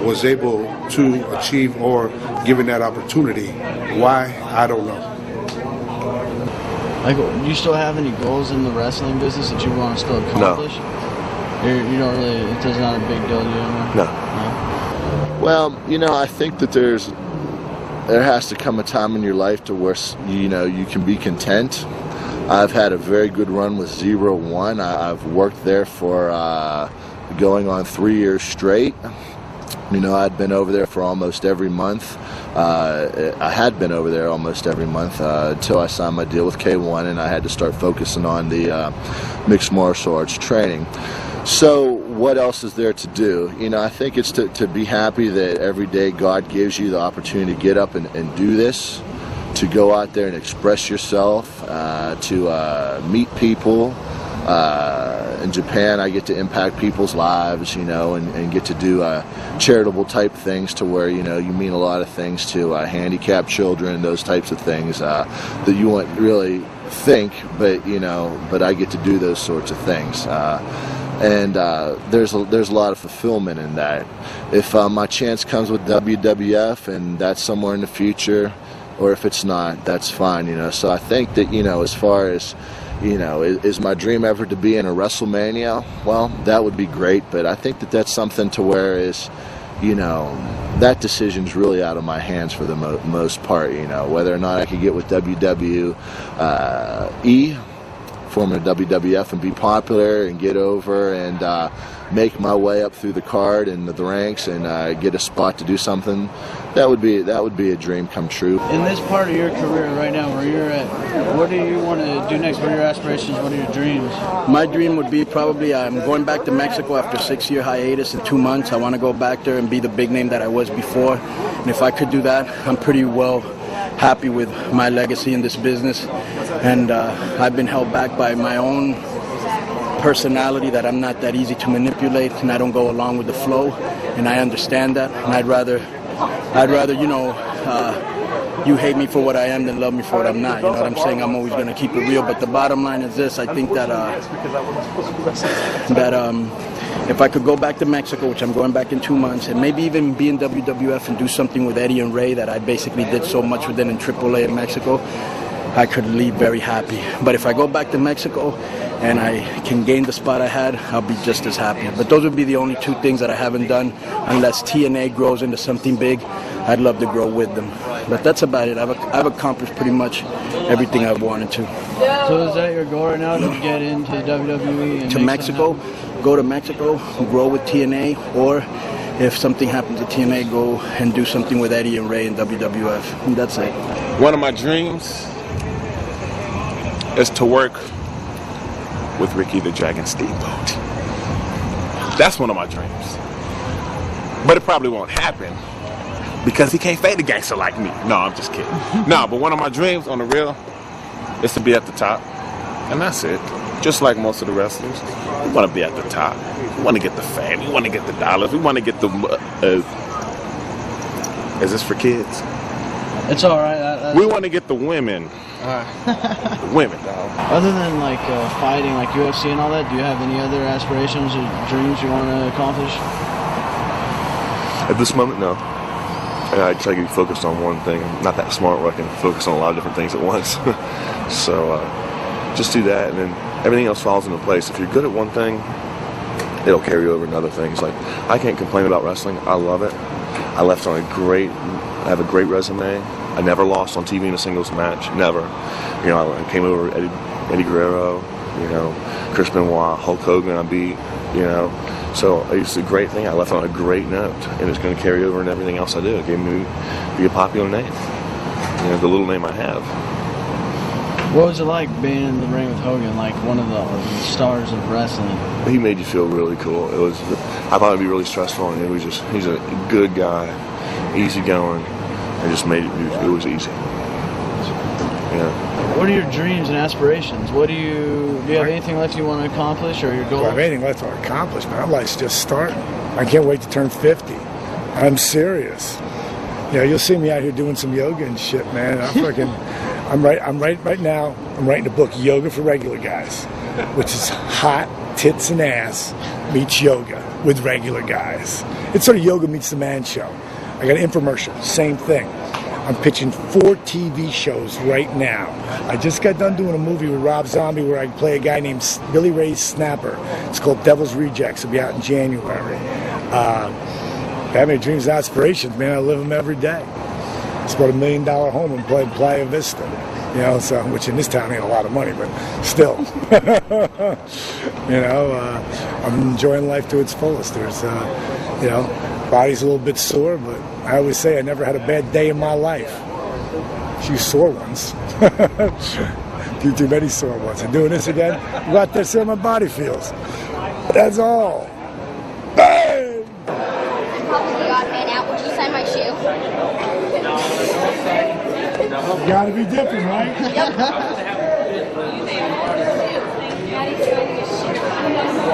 Speaker 5: was able to achieve or given that opportunity. Why? I don't know.
Speaker 1: Like, do you still have any goals in the wrestling business that you want to still accomplish? No. You don't really. It's not a big deal to you anymore?
Speaker 10: No.
Speaker 2: Well, I think that there has to come a time in your life to where you can be content. I've had a very good run with 0-1. I've worked there for going on 3 years straight. I'd been over there for almost every month. I had been over there almost every month until I signed my deal with K1, and I had to start focusing on the mixed martial arts training. So what else is there to do? I think it's to be happy that every day God gives you the opportunity to get up and do this, to go out there and express yourself, to meet people. In Japan, I get to impact people's lives, and get to do charitable type things to where, you mean a lot of things to handicapped children, those types of things that you wouldn't really think, but I get to do those sorts of things. And there's a lot of fulfillment in that. If my chance comes with WWF and that's somewhere in the future, or if it's not, that's fine, So I think that, as far as, is my dream ever to be in a WrestleMania? Well, that would be great, but I think that that's something to where is, that decision's really out of my hands for the most part, whether or not I could get with WWE, former WWF, and be popular and get over and make my way up through the card and the ranks and get a spot to do something. That would be a dream come true.
Speaker 1: In this part of your career right now, where you're at, what do you want to do next? What are your aspirations? What are your dreams?
Speaker 13: My dream would be probably I'm going back to Mexico after a 6-year hiatus in 2 months. I want to go back there and be the big name that I was before. And if I could do that, I'm pretty well happy with my legacy in this business. And I've been held back by my own personality, that I'm not that easy to manipulate and I don't go along with the flow, and I understand that, and I'd rather you hate me for what I am than love me for what I'm not. You know what I'm saying? I'm always going to keep it real, but the bottom line is this: I think that if I could go back to Mexico, which I'm going back in 2 months, and maybe even be in WWF and do something with Eddie and Ray that I basically did so much with them in AAA in Mexico, I could leave very happy. But if I go back to Mexico and I can gain the spot I had, I'll be just as happy. But those would be the only 2 things that I haven't done. Unless TNA grows into something big, I'd love to grow with them. But that's about it. I've accomplished pretty much everything I've wanted to.
Speaker 1: So is that your goal right now, to get into WWE? And
Speaker 13: to Mexico, go to Mexico, grow with TNA, or if something happens to TNA, go and do something with Eddie and Ray in WWF. And that's it.
Speaker 16: One of my dreams is to work with Ricky the Dragon Steamboat. That's one of my dreams. But it probably won't happen because he can't fade a gangster like me. No, I'm just kidding. No, but one of my dreams on the real is to be at the top. And that's it. Just like most of the wrestlers, we want to be at the top. We want to get the fame. We want to get the dollars. We want to get the... is this for kids?
Speaker 1: It's all right.
Speaker 16: We want to get the women. The women, dog.
Speaker 1: Other than fighting, like UFC and all that, do you have any other aspirations or dreams you want to accomplish?
Speaker 10: At this moment, no. I try to be focused on one thing. I'm not that smart where I can focus on a lot of different things at once. So just do that, and then everything else falls into place. If you're good at one thing, it'll carry over into other things. Like, I can't complain about wrestling. I love it. I have a great resume. I never lost on TV in a singles match. Never. I came over Eddie Guerrero, You know, Chris Benoit, Hulk Hogan I beat, you know. So it's a great thing. I left on a great note, and it's going to carry over in everything else I do. It gave me be a popular name, you know, the little name I have.
Speaker 1: What was it like being in the ring with Hogan, like one of the stars of wrestling?
Speaker 10: He made you feel really cool. I thought it'd be really stressful, and he's a good guy, easygoing, and just made it was easy. Yeah.
Speaker 1: What are your dreams and aspirations? Do you have anything left you want to accomplish, or your goals?
Speaker 18: Well, I have anything left to accomplish, but my life's just starting. I can't wait to turn 50. I'm serious. You know, you'll see me out here doing some yoga and shit, man. I'm right now. I'm writing a book, Yoga for Regular Guys, which is hot tits and ass meets yoga with regular guys. It's sort of Yoga Meets the Man Show. I got an infomercial, same thing. I'm pitching 4 TV shows right now. I just got done doing a movie with Rob Zombie where I play a guy named Billy Ray Snapper. It's called Devil's Rejects. It'll be out in January. I have any dreams and aspirations, man. I live them every day. It's about $1 million home in Playa Vista. You know, so which in this town ain't a lot of money, but still, you know, I'm enjoying life to its fullest. There's, you know, body's a little bit sore, but I always say I never had a bad day in my life. A few sore ones, too many sore ones. I'm doing this again. Go out there, see how my body feels. That's all. Bang!
Speaker 12: Probably the odd man out. Would you sign my shoe?
Speaker 18: Gotta be different, right?
Speaker 12: Yep.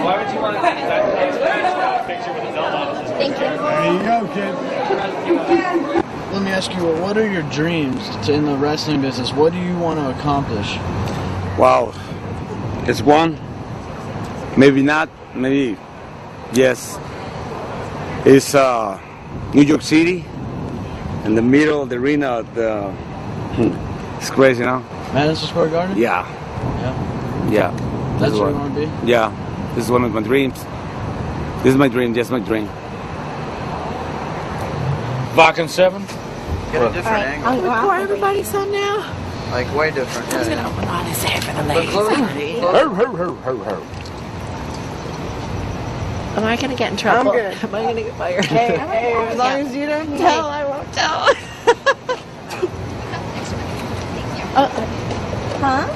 Speaker 19: Why would you want to take that picture with a belt on?
Speaker 12: Thank you.
Speaker 18: There you go, kid.
Speaker 1: Let me ask you, what are your dreams in the wrestling business? What do you want to accomplish?
Speaker 3: Wow, it's one. Maybe not. Maybe yes. It's New York City, in the middle of the arena. It's crazy, you know.
Speaker 1: Madison Square Garden?
Speaker 3: Yeah. Yeah.
Speaker 1: That's where you want to be?
Speaker 3: Yeah. This is one of my dreams. This is my dream. Just my dream.
Speaker 11: Vakken 7?
Speaker 1: Get a different angle.
Speaker 4: Before everybody's on now.
Speaker 1: Like way different.
Speaker 4: Who's gonna open on his head for the ladies? Am I gonna get in trouble?
Speaker 20: I'm good.
Speaker 4: Am I gonna get fired?
Speaker 20: Hey, as long as you don't
Speaker 4: tell, I won't tell.
Speaker 12: Huh?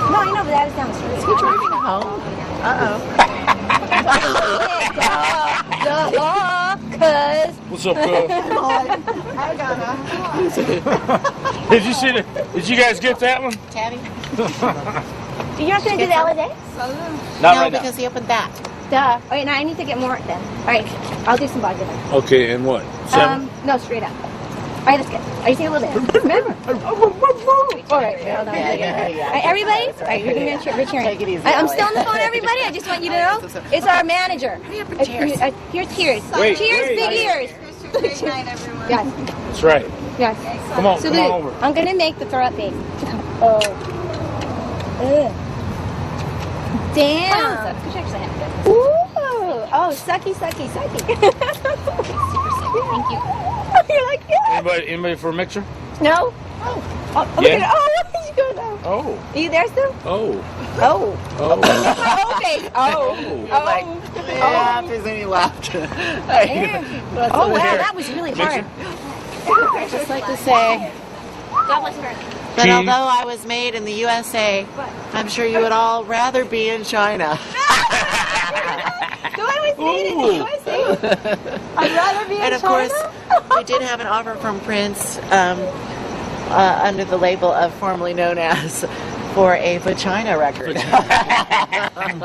Speaker 12: No, I know, but that is down the street.
Speaker 4: Is he driving home?
Speaker 12: Cuz.
Speaker 11: What's up, cuz?
Speaker 12: I got
Speaker 11: Did you guys get that one?
Speaker 4: Tabby?
Speaker 12: You're not going to do the LA?
Speaker 11: Not
Speaker 4: no,
Speaker 11: right
Speaker 4: because he opened that.
Speaker 12: Duh. Wait, now I need to get more then. All right, I'll do some vodka then.
Speaker 11: Okay, and what? 7?
Speaker 12: No, straight up. All right, let's go. Are you seeing a little bit? Remember? All right, hold on. All right, everybody? All right, you're going to cheering.
Speaker 4: Take it easy,
Speaker 12: I'm
Speaker 4: Allie.
Speaker 12: still on the phone, everybody. I just want you to know it's our manager.
Speaker 4: Cheers.
Speaker 12: Here's cheers.
Speaker 11: Wait,
Speaker 12: cheers,
Speaker 11: wait.
Speaker 12: big ears.
Speaker 20: Good night, everyone.
Speaker 12: Yes.
Speaker 11: That's right.
Speaker 12: Yes.
Speaker 11: Come on,
Speaker 12: Salute.
Speaker 11: come on over.
Speaker 12: I'm going to make the throw up big. Oh. Ugh. Damn. Ooh. Oh, sucky. Thank you. You're like, yeah.
Speaker 11: Anybody for a mixer?
Speaker 12: No. Oh, look
Speaker 11: Yeah?
Speaker 12: at it. Oh, where'd you go now?
Speaker 11: Oh.
Speaker 12: Are you there still?
Speaker 11: Oh.
Speaker 12: Oh.
Speaker 11: Oh.
Speaker 12: My whole face. Oh.
Speaker 4: Yeah, because then he laughed.
Speaker 12: Oh, wow, that was really hard.
Speaker 4: I'd just like to say
Speaker 12: God bless her.
Speaker 4: that although I was made in the USA, I'm sure you would all rather be in China.
Speaker 12: So I was made in the USA. I'd rather be in
Speaker 4: And of
Speaker 12: China.
Speaker 4: course, we did have an offer from Prince under the label of formerly known as for a vagina record. I'm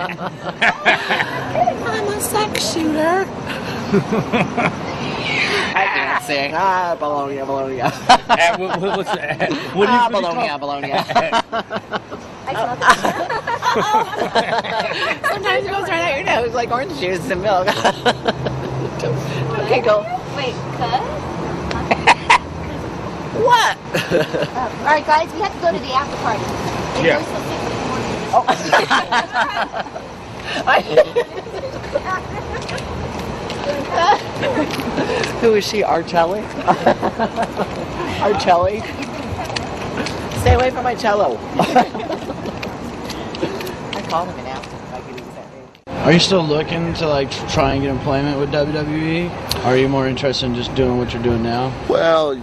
Speaker 4: a sex shooter. I can't sing. Bologna.
Speaker 11: What's that? What
Speaker 4: Bologna. Sometimes it goes right out your nose like orange juice and milk. Okay, go.
Speaker 12: Wait, cuz?
Speaker 4: What?
Speaker 12: All right, guys, we have to go to the after party. It
Speaker 11: Yeah.
Speaker 12: goes till 6 in the morning.
Speaker 4: Who is she, Arcelli? Arcelli? Stay away from my cello. called him and asked him if I could use that ring.
Speaker 1: Are you still looking to like try and get employment with WWE? Are you more interested in just doing what you're doing now?
Speaker 2: Well,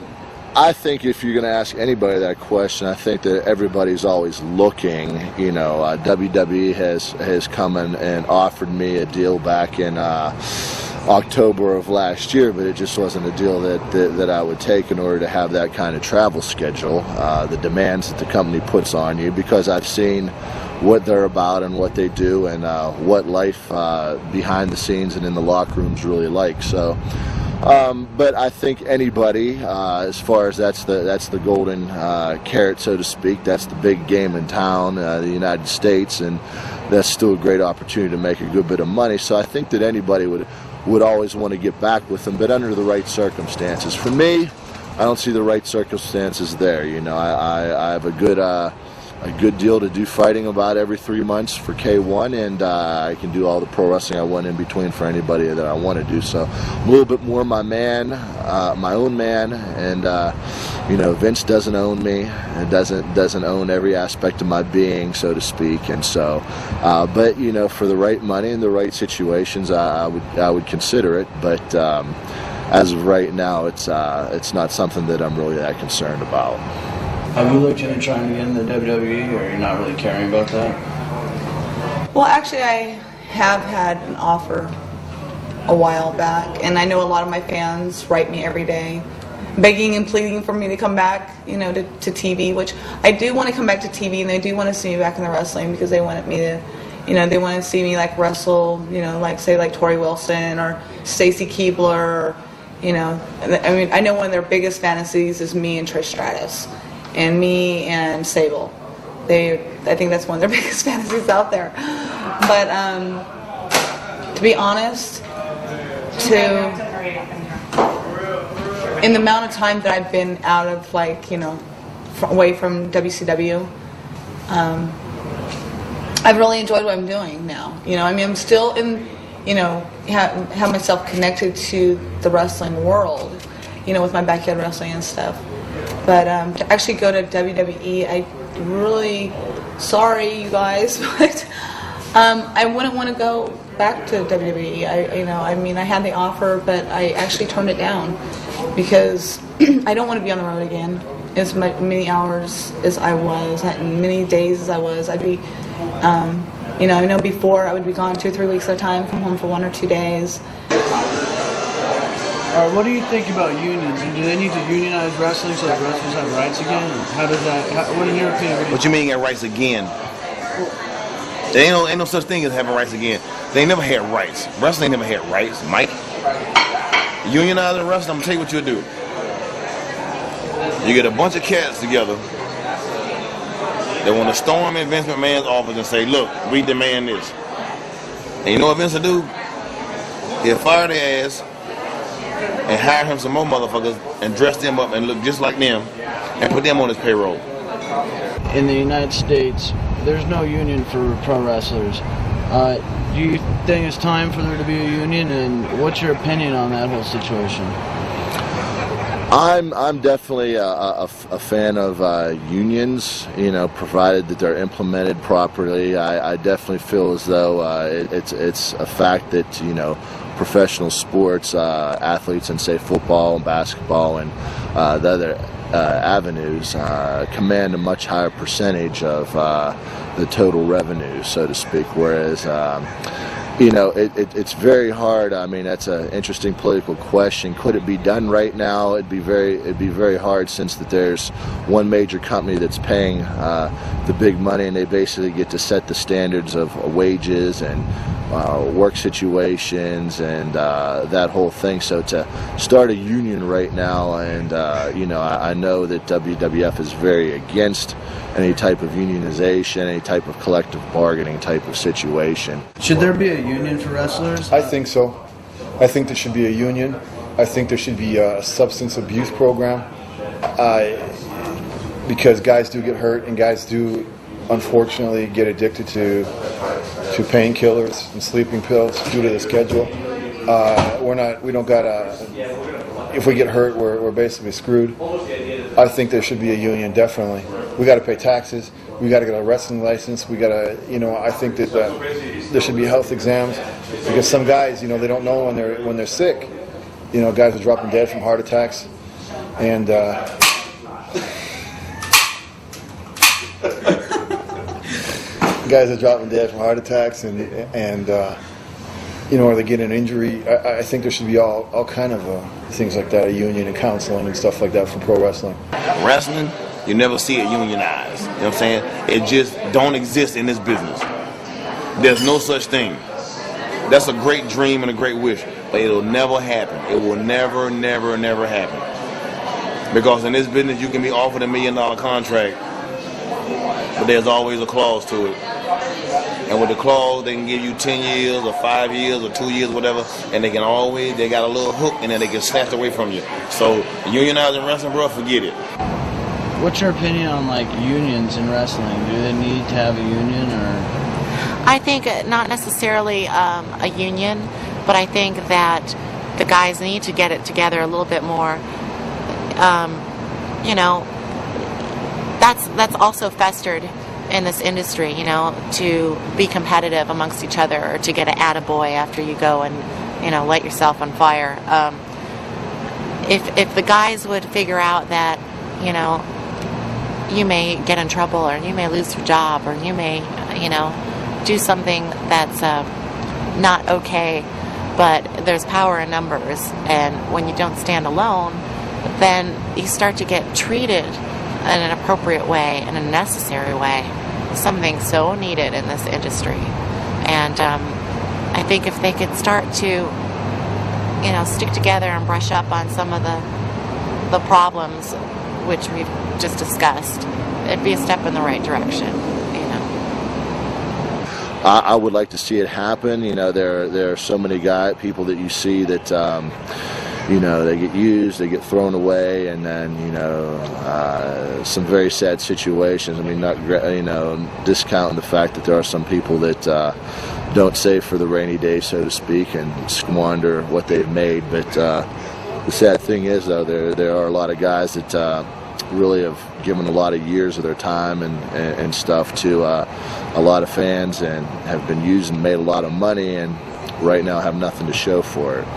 Speaker 2: I think if you're going to ask anybody that question, I think that everybody's always looking. You know, WWE has come in and offered me a deal back in October of last year, but it just wasn't a deal that I would take in order to have that kind of travel schedule. The demands that the company puts on you, because I've seen what they're about and what they do and what life behind the scenes and in the locker room's really like. So. But I think anybody, as far as that's the golden carrot, so to speak, that's the big game in town, the United States, and that's still a great opportunity to make a good bit of money. So I think that anybody would always want to get back with them, but under the right circumstances. For me, I don't see the right circumstances there. You know, I have a good deal to do fighting about every 3 months for K1, and I can do all the pro wrestling I want in between for anybody that I want to do. So I'm a little bit more my own man, and you know, Vince doesn't own me and doesn't own every aspect of my being, so to speak. And so, but you know, for the right money and the right situations, I would consider it. But as of right now, it's not something that I'm really that concerned about.
Speaker 1: Have you looked into trying to get in the WWE, or you're not really caring about that?
Speaker 7: Well, actually, I have had an offer a while back, and I know a lot of my fans write me every day, begging and pleading for me to come back, you know, to TV, which I do want to come back to TV, and they do want to see me back in the wrestling because they wanted me to, you know, they want to see me like wrestle, you know, like say like Tori Wilson or Stacy Keibler, or, you know, I mean, I know one of their biggest fantasies is me and Trish Stratus. And me and Sable. I think that's one of their biggest fantasies out there. But to be honest, in the amount of time that I've been out of, like, you know, away from WCW, I've really enjoyed what I'm doing now. You know, I mean, I'm still in, you know, have myself connected to the wrestling world, you know, with my backyard wrestling and stuff. But to actually go to WWE, I'm really sorry, you guys, but I wouldn't want to go back to WWE. I had the offer, but I actually turned it down because I don't want to be on the road again as many hours as I was, many days as I was. I'd be, you know, I know before I would be gone 2 or 3 weeks at a time, come home for 1 or 2 days.
Speaker 1: What do you think about unions? Do they need to unionize wrestling so that wrestlers have rights again? How does that? What in your opinion?
Speaker 8: What you mean get rights again? There ain't no such thing as having rights again. They never had rights. Wrestling never had rights, Mike. Unionizing wrestling, I'm gonna tell you what you'll do. You get a bunch of cats together that want to storm in Vince McMahon's office and say, "Look, we demand this." And you know what Vince will do? He'll fire their ass and hire him some more motherfuckers and dress them up and look just like them and put them on his payroll.
Speaker 1: In the United States, there's no union for pro wrestlers. Do you think it's time for there to be a union, and what's your opinion on that whole situation?
Speaker 2: I'm definitely a fan of unions, you know, provided that they're implemented properly. I definitely feel as though it's a fact that, you know, professional sports athletes in, say, football and basketball and the other avenues command a much higher percentage of the total revenue, so to speak, whereas you know, it's very hard. I mean, that's an interesting political question. Could it be done right now? It'd be very hard, since that there's one major company that's paying the big money, and they basically get to set the standards of wages and work situations and that whole thing. So to start a union right now, and you know, I know that WWF is very against any type of unionization, any type of collective bargaining type of situation.
Speaker 1: Should there be a union for wrestlers?
Speaker 9: I think so. I think there should be a union. I think there should be a substance abuse program, because guys do get hurt, and guys do unfortunately get addicted to painkillers and sleeping pills due to the schedule. If we get hurt, we're basically screwed. I think there should be a union, definitely. we got to pay taxes. We got to get a wrestling license. We got to, I think that there should be health exams because some guys, they don't know when they're sick. Guys are dropping dead from heart attacks, and guys are dropping dead from heart attacks, and or they get an injury. I think there should be all kind of things like that, a union and counseling and stuff like that for pro wrestling.
Speaker 8: Wrestling, you never see it unionized. You know what I'm saying? It just don't exist in this business. There's no such thing. That's a great dream and a great wish, but it'll never happen. It will never, never, never happen. Because in this business, you can be offered $1 million contract, but there's always a clause to it. And with the clause, they can give you 10 years or 5 years or 2 years, whatever, and they got a little hook, and then they get snatched away from you. So unionizing wrestling, bro, forget it.
Speaker 1: What's your opinion on unions in wrestling? Do they need to have a union, or?
Speaker 4: I think not necessarily a union, but I think that the guys need to get it together a little bit more. That's also festered in this industry, to be competitive amongst each other or to get an attaboy after you go and, light yourself on fire. If the guys would figure out that, you may get in trouble or you may lose your job or you may, do something that's not okay, but there's power in numbers, and when you don't stand alone, then you start to get treated in an appropriate way, in a necessary way, something so needed in this industry. And I think if they could start to, stick together and brush up on some of the problems which we've just discussed, it'd be a step in the right direction.
Speaker 2: I would like to see it happen. There are so many people that you see that they get used, they get thrown away, and then some very sad situations. I mean, not discounting the fact that there are some people that don't save for the rainy day, so to speak, and squander what they've made. But the sad thing is, though, there are a lot of guys that really have given a lot of years of their time and stuff to a lot of fans, and have been used and made a lot of money, and right now have nothing to show for it.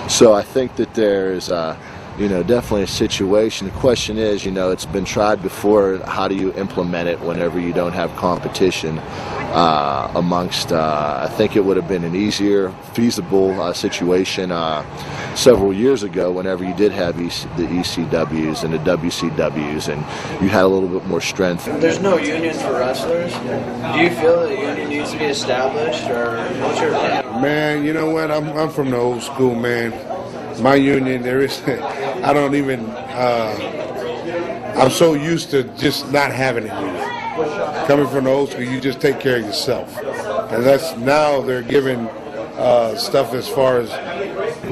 Speaker 2: So I think that there's definitely a situation. The question is, it's been tried before. How do you implement it whenever you don't have competition amongst? I think it would have been an easier, feasible situation several years ago whenever you did have the ECWs and the WCWs, and you had a little bit more strength.
Speaker 1: There's no union for wrestlers. Do you feel that a union needs to be established, or what's your opinion?
Speaker 5: Man, you know what? I'm from the old school, man. My union, there is, I don't even, I'm so used to just not having a union. Coming from the old school, you just take care of yourself. And now they're giving stuff as far as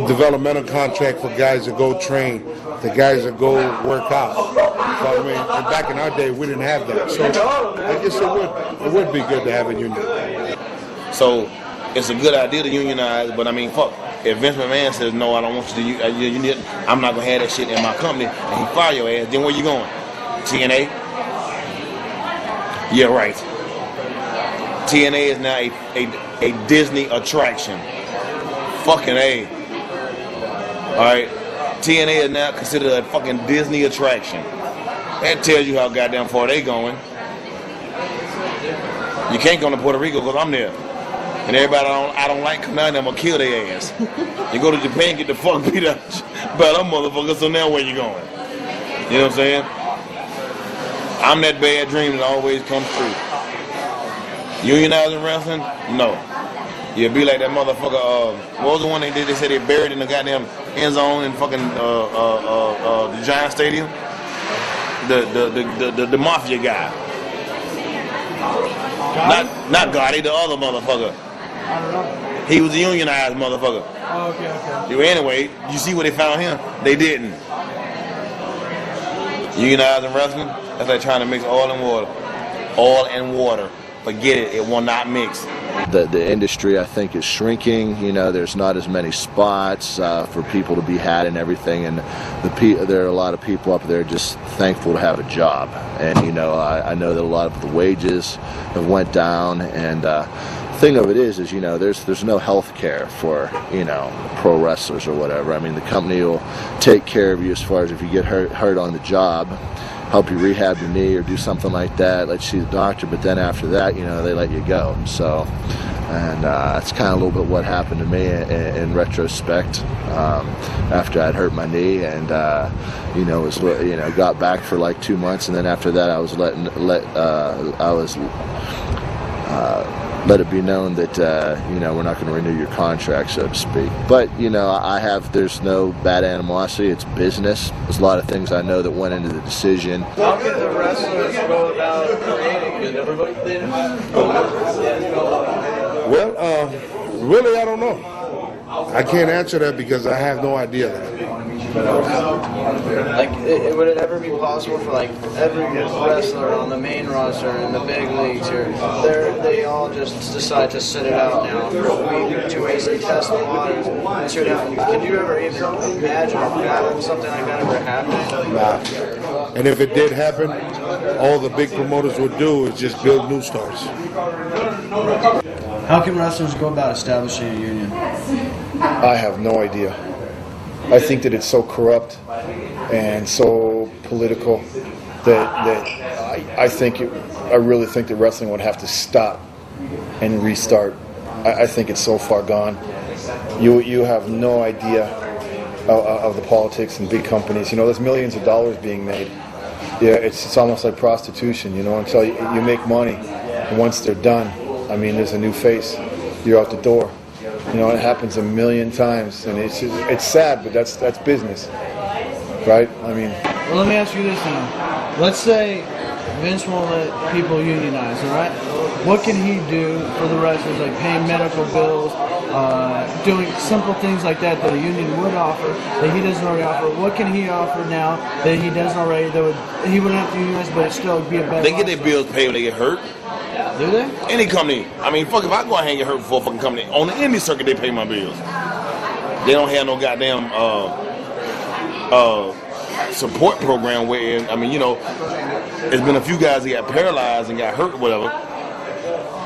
Speaker 5: developmental contract for guys that go train, the guys that go work out. So, I mean, and back in our day, we didn't have that. So I guess it would be good to have a union.
Speaker 8: So it's a good idea to unionize, but I mean, fuck. If Vince McMahon says, no, I don't want you to union, I'm not going to have that shit in my company, and he fire your ass, then where you going? TNA? Yeah, right. TNA is now a Disney attraction. Fucking A. Alright? TNA is now considered a fucking Disney attraction. That tells you how goddamn far they going. You can't go to Puerto Rico because I'm there. And everybody I don't like come down there, I'm going to kill their ass. You go to Japan, get the fuck beat up by them motherfuckers, so now where you going? You know what I'm saying? I'm that bad dream that always comes true. Unionizing wrestling? No. You'll be like that motherfucker, what was the one they did? They said they buried in the goddamn end zone in fucking the Giant Stadium? The Mafia guy. Not Gotti, the other motherfucker.
Speaker 1: I don't know.
Speaker 8: He was a unionized motherfucker.
Speaker 1: Oh, okay.
Speaker 8: Anyway, you see where they found him? They didn't. Unionizing wrestling, that's like trying to mix oil and water. Oil and water. Forget it, it will not mix.
Speaker 2: The industry, I think, is shrinking. You know, there's not as many spots for people to be had and everything, and there are a lot of people up there just thankful to have a job. And you know, I know that a lot of the wages have went down, and thing of it is you know, there's no health care for, you know, pro wrestlers or whatever. I mean, the company will take care of you as far as if you get hurt on the job, help you rehab your knee or do something like that, let you see the doctor, but then after that, you know, they let you go. So, and that's kind of a little bit what happened to me in retrospect, after I'd hurt my knee, and you know, got back for like 2 months, and then after that I was let it be known that you know, we're not going to renew your contract, so to speak. But you know, there's no bad animosity. It's business. There's a lot of things I know that went into the decision.
Speaker 1: How can the wrestlers go about creating it?
Speaker 5: Well, really, I don't know. I can't answer that because I have no idea.
Speaker 1: Like, would it ever be possible for like every wrestler on the main roster in the big leagues here, they all just decide to sit it out now for a week or 2 weeks and test the waters and see what happens? Could you ever even imagine having something like that ever happen?
Speaker 5: Nah. And if it did happen, all the big promoters would do is just build new stars.
Speaker 1: How can wrestlers go about establishing a union?
Speaker 9: I have no idea. I think that it's so corrupt and so political that I really think that wrestling would have to stop and restart. I think it's so far gone. You have no idea of the politics and big companies. You know, there's millions of dollars being made. Yeah, it's almost like prostitution. You know, until you make money, and once they're done, I mean, there's a new face. You're out the door. You know, it happens a million times, and it's sad, but that's business, right? I mean.
Speaker 1: Well, let me ask you this now. Let's say Vince won't let people unionize, all right? What can he do for the wrestlers, like paying medical bills, doing simple things like that a union would offer that he doesn't already offer? What can he offer now that he doesn't already? He wouldn't have to unionize, but it'd still be a better.
Speaker 8: They get their bills paid when they get hurt.
Speaker 1: Do they?
Speaker 8: Any company. I mean, fuck, if I go out and get hurt for a fucking company, on the indie circuit, they pay my bills. They don't have no goddamn support program where, I mean, you know, there's been a few guys that got paralyzed and got hurt or whatever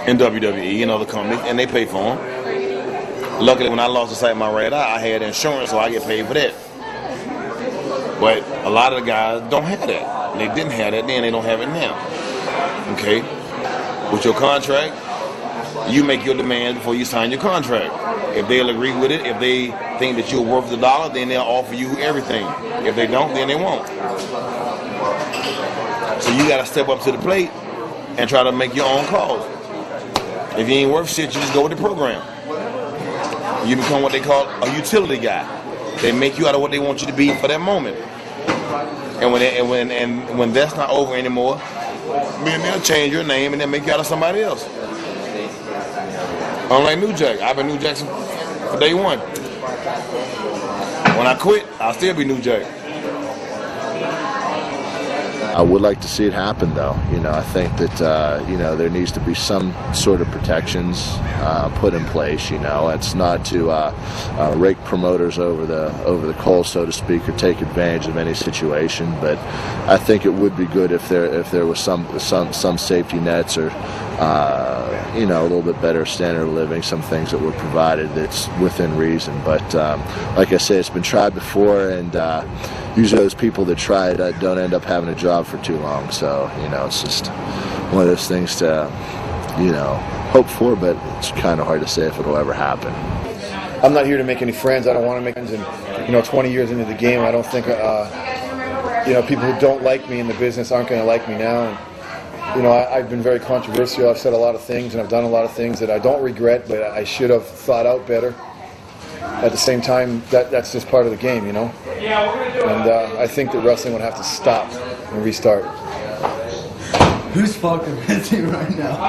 Speaker 8: in WWE and other companies, and they pay for them. Luckily, when I lost the sight of my right eye, I had insurance, so I get paid for that. But a lot of the guys don't have that. They didn't have that then, they don't have it now. Okay? With your contract, you make your demands before you sign your contract. If they'll agree with it, if they think that you're worth the dollar, then they'll offer you everything. If they don't, then they won't. So you got to step up to the plate and try to make your own calls. If you ain't worth shit, you just go with the program. You become what they call a utility guy. They make you out of what they want you to be for that moment. And when that's not over anymore, then they'll change your name and then make you out of somebody else. Unlike New Jack, I've been New Jack for day one. When I quit, I'll still be New Jack.
Speaker 2: I would like to see it happen, though. You know, I think that you know, there needs to be some sort of protections put in place. You know, it's not to rake promoters over the coals, so to speak, or take advantage of any situation. But I think it would be good if there was some safety nets, or you know, a little bit better standard of living, some things that were provided that's within reason. But like I said, it's been tried before, and usually those people that try it don't end up having a job for too long. So, you know, it's just one of those things to, you know, hope for, but it's kind of hard to say if it'll ever happen.
Speaker 9: I'm not here to make any friends. I don't want to make friends. And, you know, 20 years into the game, I don't think, you know, people who don't like me in the business aren't going to like me now. And, you know, I've been very controversial. I've said a lot of things, and I've done a lot of things that I don't regret, but I should have thought out better. At the same time, that's just part of the game, you know? And I think that wrestling would have to stop and restart.
Speaker 1: Who's fucking with you right now?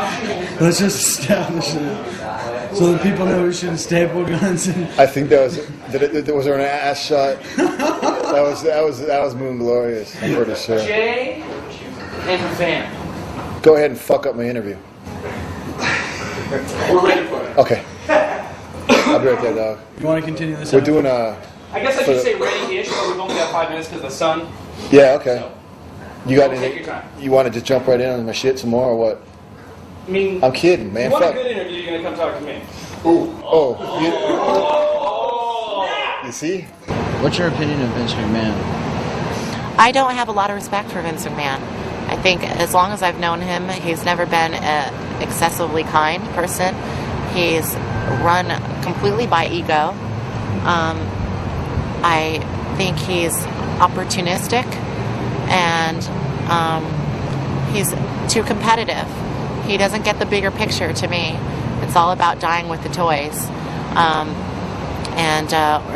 Speaker 1: Let's just establish it so that people know we shouldn't staple guns.
Speaker 9: I think was there an ass shot? that was Moon Glorious, I'm pretty sure.
Speaker 11: Jay and Van.
Speaker 9: Go ahead and fuck up my interview.
Speaker 14: We're ready for it.
Speaker 9: Okay. I'll be right there, dog.
Speaker 1: You want to continue this?
Speaker 9: We're doing
Speaker 14: I guess I should say ready-ish, but we've only got 5 minutes because of the sun.
Speaker 9: Yeah, okay. You got
Speaker 14: Take
Speaker 9: anything?
Speaker 14: your time.
Speaker 9: You want to just jump right in on my shit some more or what?
Speaker 14: I mean,
Speaker 9: I'm kidding, man.
Speaker 14: If you want
Speaker 9: Fuck.
Speaker 14: a good interview, you're going to come talk to me.
Speaker 9: Oh. You see?
Speaker 1: What's your opinion of Vince McMahon?
Speaker 4: I don't have a lot of respect for Vince McMahon. I think as long as I've known him, he's never been an excessively kind person. He's run completely by ego. I think he's opportunistic and he's too competitive. He doesn't get the bigger picture to me. It's all about dying with the toys or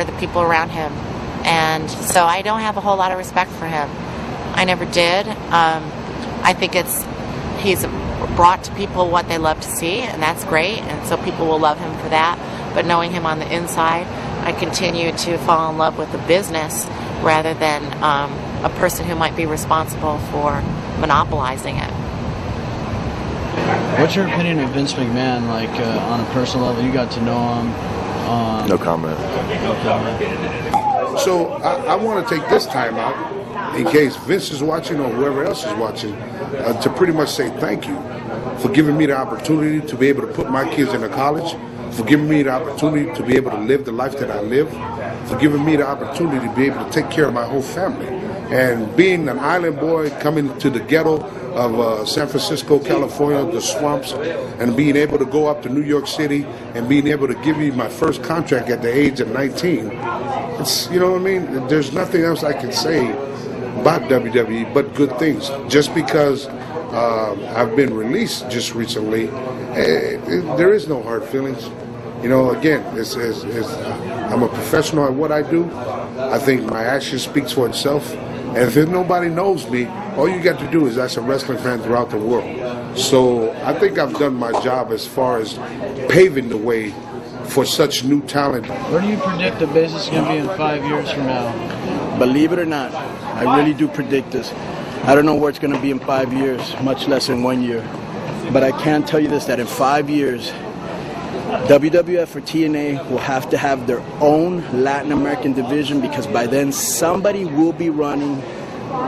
Speaker 4: the people around him. And so I don't have a whole lot of respect for him. I never did. I think he's brought to people what they love to see, and that's great, and so people will love him for that. But knowing him on the inside, I continue to fall in love with the business rather than a person who might be responsible for monopolizing it.
Speaker 1: What's your opinion of Vince McMahon, like on a personal level? You got to know him.
Speaker 10: No comment.
Speaker 5: So I want to take this time out, in case Vince is watching or whoever else is watching, to pretty much say thank you for giving me the opportunity to be able to put my kids into college, for giving me the opportunity to be able to live the life that I live, for giving me the opportunity to be able to take care of my whole family. And being an island boy coming to the ghetto of San Francisco, California, the swamps, and being able to go up to New York City and being able to give me my first contract at the age of 19, it's, you know what I mean? There's nothing else I can say about WWE but good things. Just because I've been released just recently, there is no hard feelings. You know, again, I'm a professional at what I do. I think my action speaks for itself. And if nobody knows me, all you got to do is ask a wrestling fan throughout the world. So I think I've done my job as far as paving the way for such new talent.
Speaker 1: Where do you predict the business is going to be in 5 years from now?
Speaker 13: Believe it or not, I really do predict this. I don't know where it's going to be in 5 years, much less in 1 year. But I can tell you this, that in 5 years, WWF or TNA will have to have their own Latin American division, because by then somebody will be running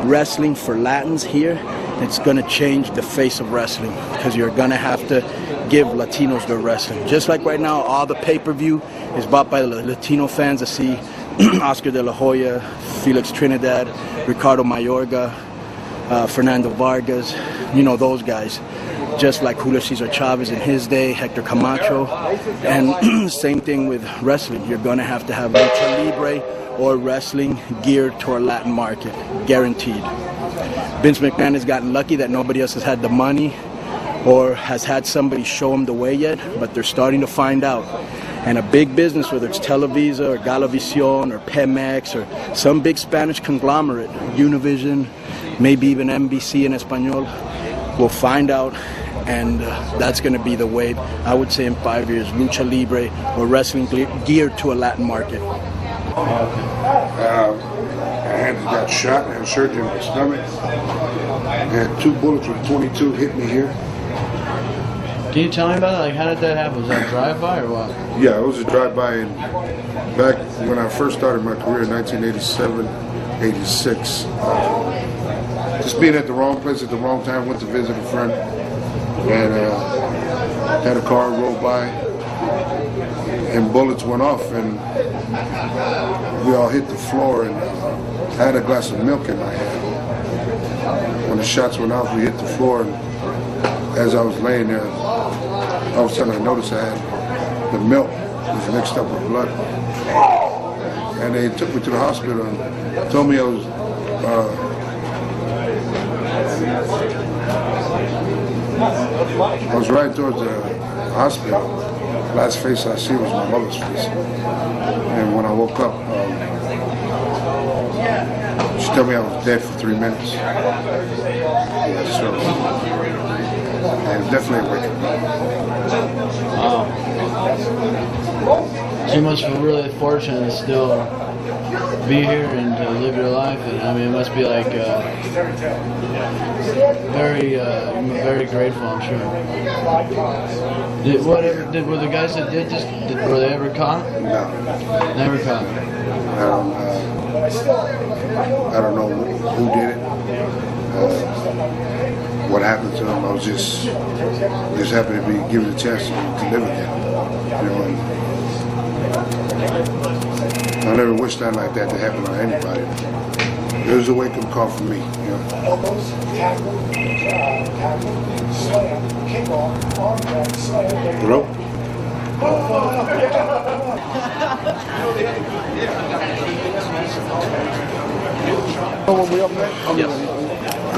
Speaker 13: wrestling for Latins here. It's going to change the face of wrestling, because you're going to have to give Latinos their wrestling. Just like right now, all the pay-per-view is bought by the Latino fans to see Oscar de la Hoya, Felix Trinidad, Ricardo Mayorga, Fernando Vargas, you know, those guys. Just like Julio Cesar Chavez in his day, Hector Camacho, and same thing with wrestling. You're going to have lucha libre or wrestling geared to our Latin market, guaranteed. Vince McMahon has gotten lucky that nobody else has had the money or has had somebody show him the way yet, but they're starting to find out. And a big business, whether it's Televisa or Galavisión or Pemex or some big Spanish conglomerate, Univision, maybe even NBC in Espanol, will find out, and that's going to be the wave. I would say in 5 years, lucha libre or wrestling geared to a Latin market.
Speaker 5: My hand got shot and had surgery in my stomach. I had 2 bullets with 22 hit me here.
Speaker 1: Can you tell me about that? Like, how did that happen? Was that a drive-by or what?
Speaker 5: Yeah, it was a drive-by, and back when I first started my career in 1987, 86. Just being at the wrong place at the wrong time, went to visit a friend, and had a car roll by, and bullets went off, and we all hit the floor, and I had a glass of milk in my hand. When the shots went off, we hit the floor, and as I was laying there, all of a sudden I noticed I had the milk was mixed up with blood. And they took me to the hospital and told me I was riding towards the hospital. Last face I see was my mother's face. And when I woke up, she told me I was dead for 3 minutes. So it was definitely a wake-up.
Speaker 1: Wow. So you must be really fortunate to still be here and to live your life. And I mean, it must be like very grateful, I'm sure. Were the guys that did this? Were they ever caught?
Speaker 5: No.
Speaker 1: Never caught.
Speaker 5: I don't know who did it. What happened to them? I was just happy to be given a chance to live again. You know, and I never wished that like that to happen on anybody. It was a wake-up call for me. You know. Hello?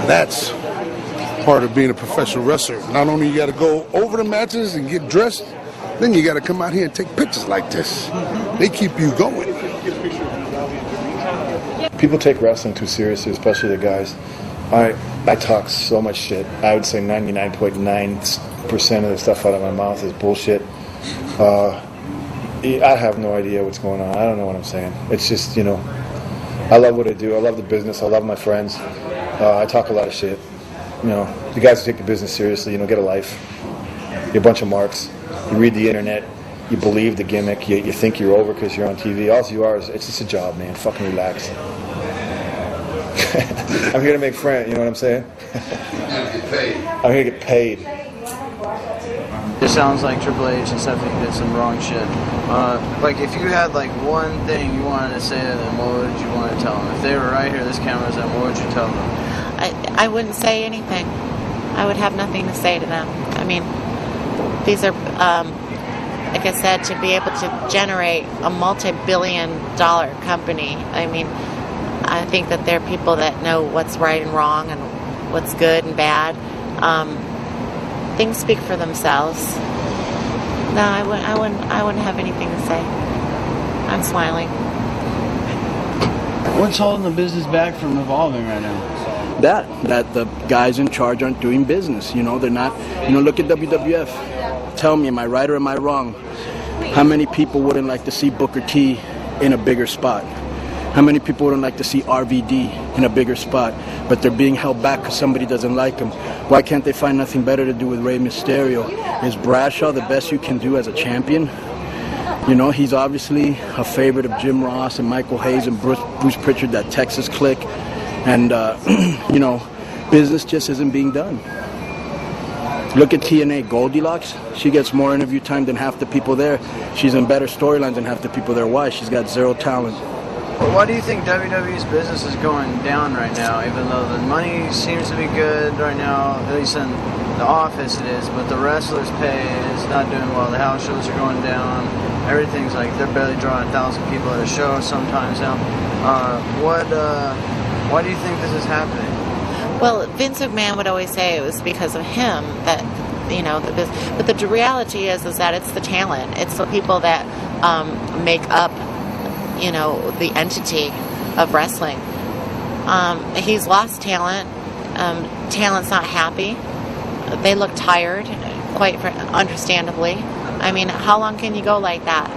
Speaker 5: That's part of being a professional wrestler. Not only you got to go over the matches and get dressed, then you got to come out here and take pictures like this. They keep you going.
Speaker 9: People take wrestling too seriously, especially the guys. I talk so much shit. I would say 99.9% of the stuff out of my mouth is bullshit. I have no idea what's going on. I don't know what I'm saying. It's just, you know, I love what I do. I love the business. I love my friends. I talk a lot of shit. You know, the guys who take the business seriously, you know, get a life. You're a bunch of marks. You read the internet. You believe the gimmick. You think you're over because you're on TV. All you are is, it's just a job, man. Fucking relax. I'm here to make friends. You know what I'm saying? I'm here to get paid.
Speaker 1: It sounds like Triple H and Stephanie did some wrong shit. Like, if you had like one thing you wanted to say to them, what would you want to tell them? If they were right here, this camera's on, what would you tell them?
Speaker 4: I wouldn't say anything. I would have nothing to say to them. I mean, these are, like I said, to be able to generate a multi-billion-dollar company. I mean, I think that they're people that know what's right and wrong and what's good and bad. Things speak for themselves. No, I wouldn't have anything to say. I'm smiling.
Speaker 1: What's holding the business back from evolving right now?
Speaker 13: That the guys in charge aren't doing business. You know, they're not. You know, look at WWF. Tell me, am I right or am I wrong? How many people wouldn't like to see Booker T in a bigger spot? How many people wouldn't like to see RVD in a bigger spot? But they're being held back because somebody doesn't like them. Why can't they find nothing better to do with Rey Mysterio? Is Bradshaw the best you can do as a champion? You know, he's obviously a favorite of Jim Ross and Michael Hayes and Bruce Pritchard, that Texas clique. And, you know, business just isn't being done. Look at TNA, Goldilocks. She gets more interview time than half the people there. She's in better storylines than half the people there. Why? She's got zero talent.
Speaker 1: Why do you think WWE's business is going down right now, even though the money seems to be good right now, at least in the office it is, but the wrestlers' pay is not doing well. The house shows are going down. Everything's like they're barely drawing 1,000 people at a show sometimes now. Why do you think this is happening?
Speaker 4: Well, Vince McMahon would always say it was because of him that, you know, but the reality is that it's the talent. It's the people that make up, you know, the entity of wrestling. He's lost talent. Talent's not happy. They look tired, quite understandably. I mean, how long can you go like that?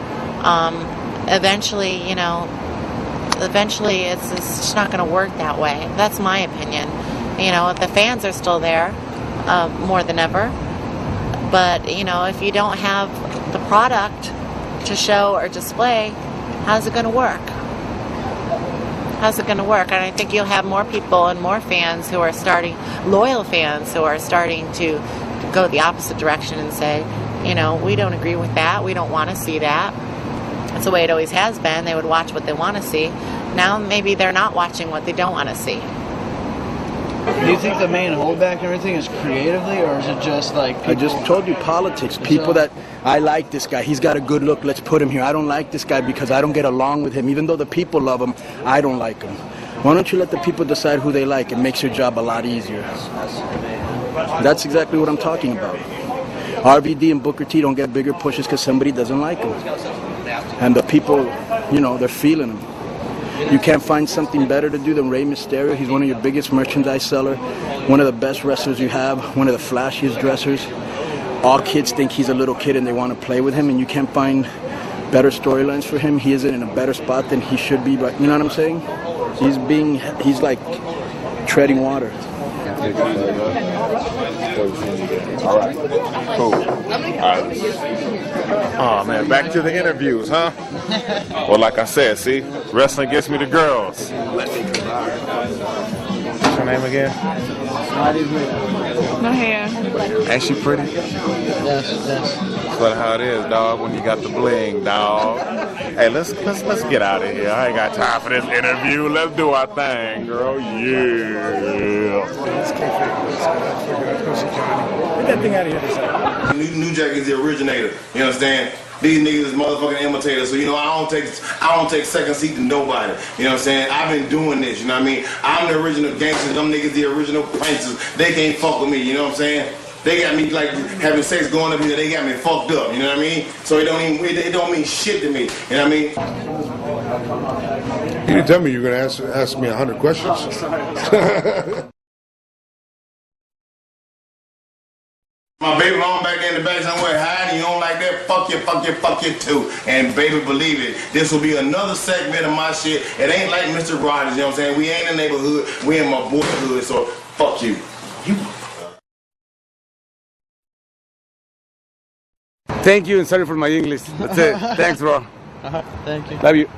Speaker 4: Eventually, you know, it's just not going to work that way. That's my opinion. You know, the fans are still there more than ever. But, you know, if you don't have the product to show or display, how's it going to work? How's it going to work? And I think you'll have more people and more fans who are loyal fans who are starting to go the opposite direction and say, you know, we don't agree with that. We don't want to see that. That's the way it always has been. They would watch what they want to see. Now maybe they're not watching what they don't want to see.
Speaker 1: Do you think the main holdback and everything is creatively, or is it just like people?
Speaker 13: I just told you, politics. People that, I like this guy, he's got a good look, let's put him here. I don't like this guy because I don't get along with him. Even though the people love him, I don't like him. Why don't you let the people decide who they like? It makes your job a lot easier. That's exactly what I'm talking about. RVD and Booker T don't get bigger pushes because somebody doesn't like them. And the people, you know, they're feeling them. You can't find something better to do than Rey Mysterio. He's one of your biggest merchandise seller, one of the best wrestlers you have, one of the flashiest dressers. All kids think he's a little kid and they want to play with him, and you can't find better storylines for him. He isn't in a better spot than he should be, but you know what I'm saying? He's like treading water.
Speaker 16: All right, cool. All right. Oh man, back to the interviews, huh? Well, like I said, see, wrestling gets me the girls. What's her name again?
Speaker 7: No hair.
Speaker 16: Ain't she pretty?
Speaker 1: Yes.
Speaker 16: But how it is, dog, when you got the bling, dog. Hey, let's get out of here. I ain't got time for this interview. Let's do our thing, girl. Yeah.
Speaker 18: Get that thing out of here.
Speaker 8: New Jack is the originator. You understand? These niggas is motherfucking imitators. So you know I don't take second seat to nobody. You know what I'm saying? I've been doing this. You know what I mean? I'm the original gangsters. Them niggas the original pranksters. They can't fuck with me. You know what I'm saying? They got me like having sex going up here. They got me fucked up. You know what I mean? So it don't mean shit to me. You know what I mean?
Speaker 5: You didn't tell me you were gonna ask me 100 questions.
Speaker 8: My baby mama back there in the back somewhere hiding. You don't like that? Fuck you too. And baby, believe it, this will be another segment of my shit. It ain't like Mr. Rogers, you know what I'm saying? We ain't in the neighborhood. We in my boyhood, so fuck you.
Speaker 3: Thank you and sorry for my English. That's it. Thanks, bro.
Speaker 1: Thank you.
Speaker 3: Love you.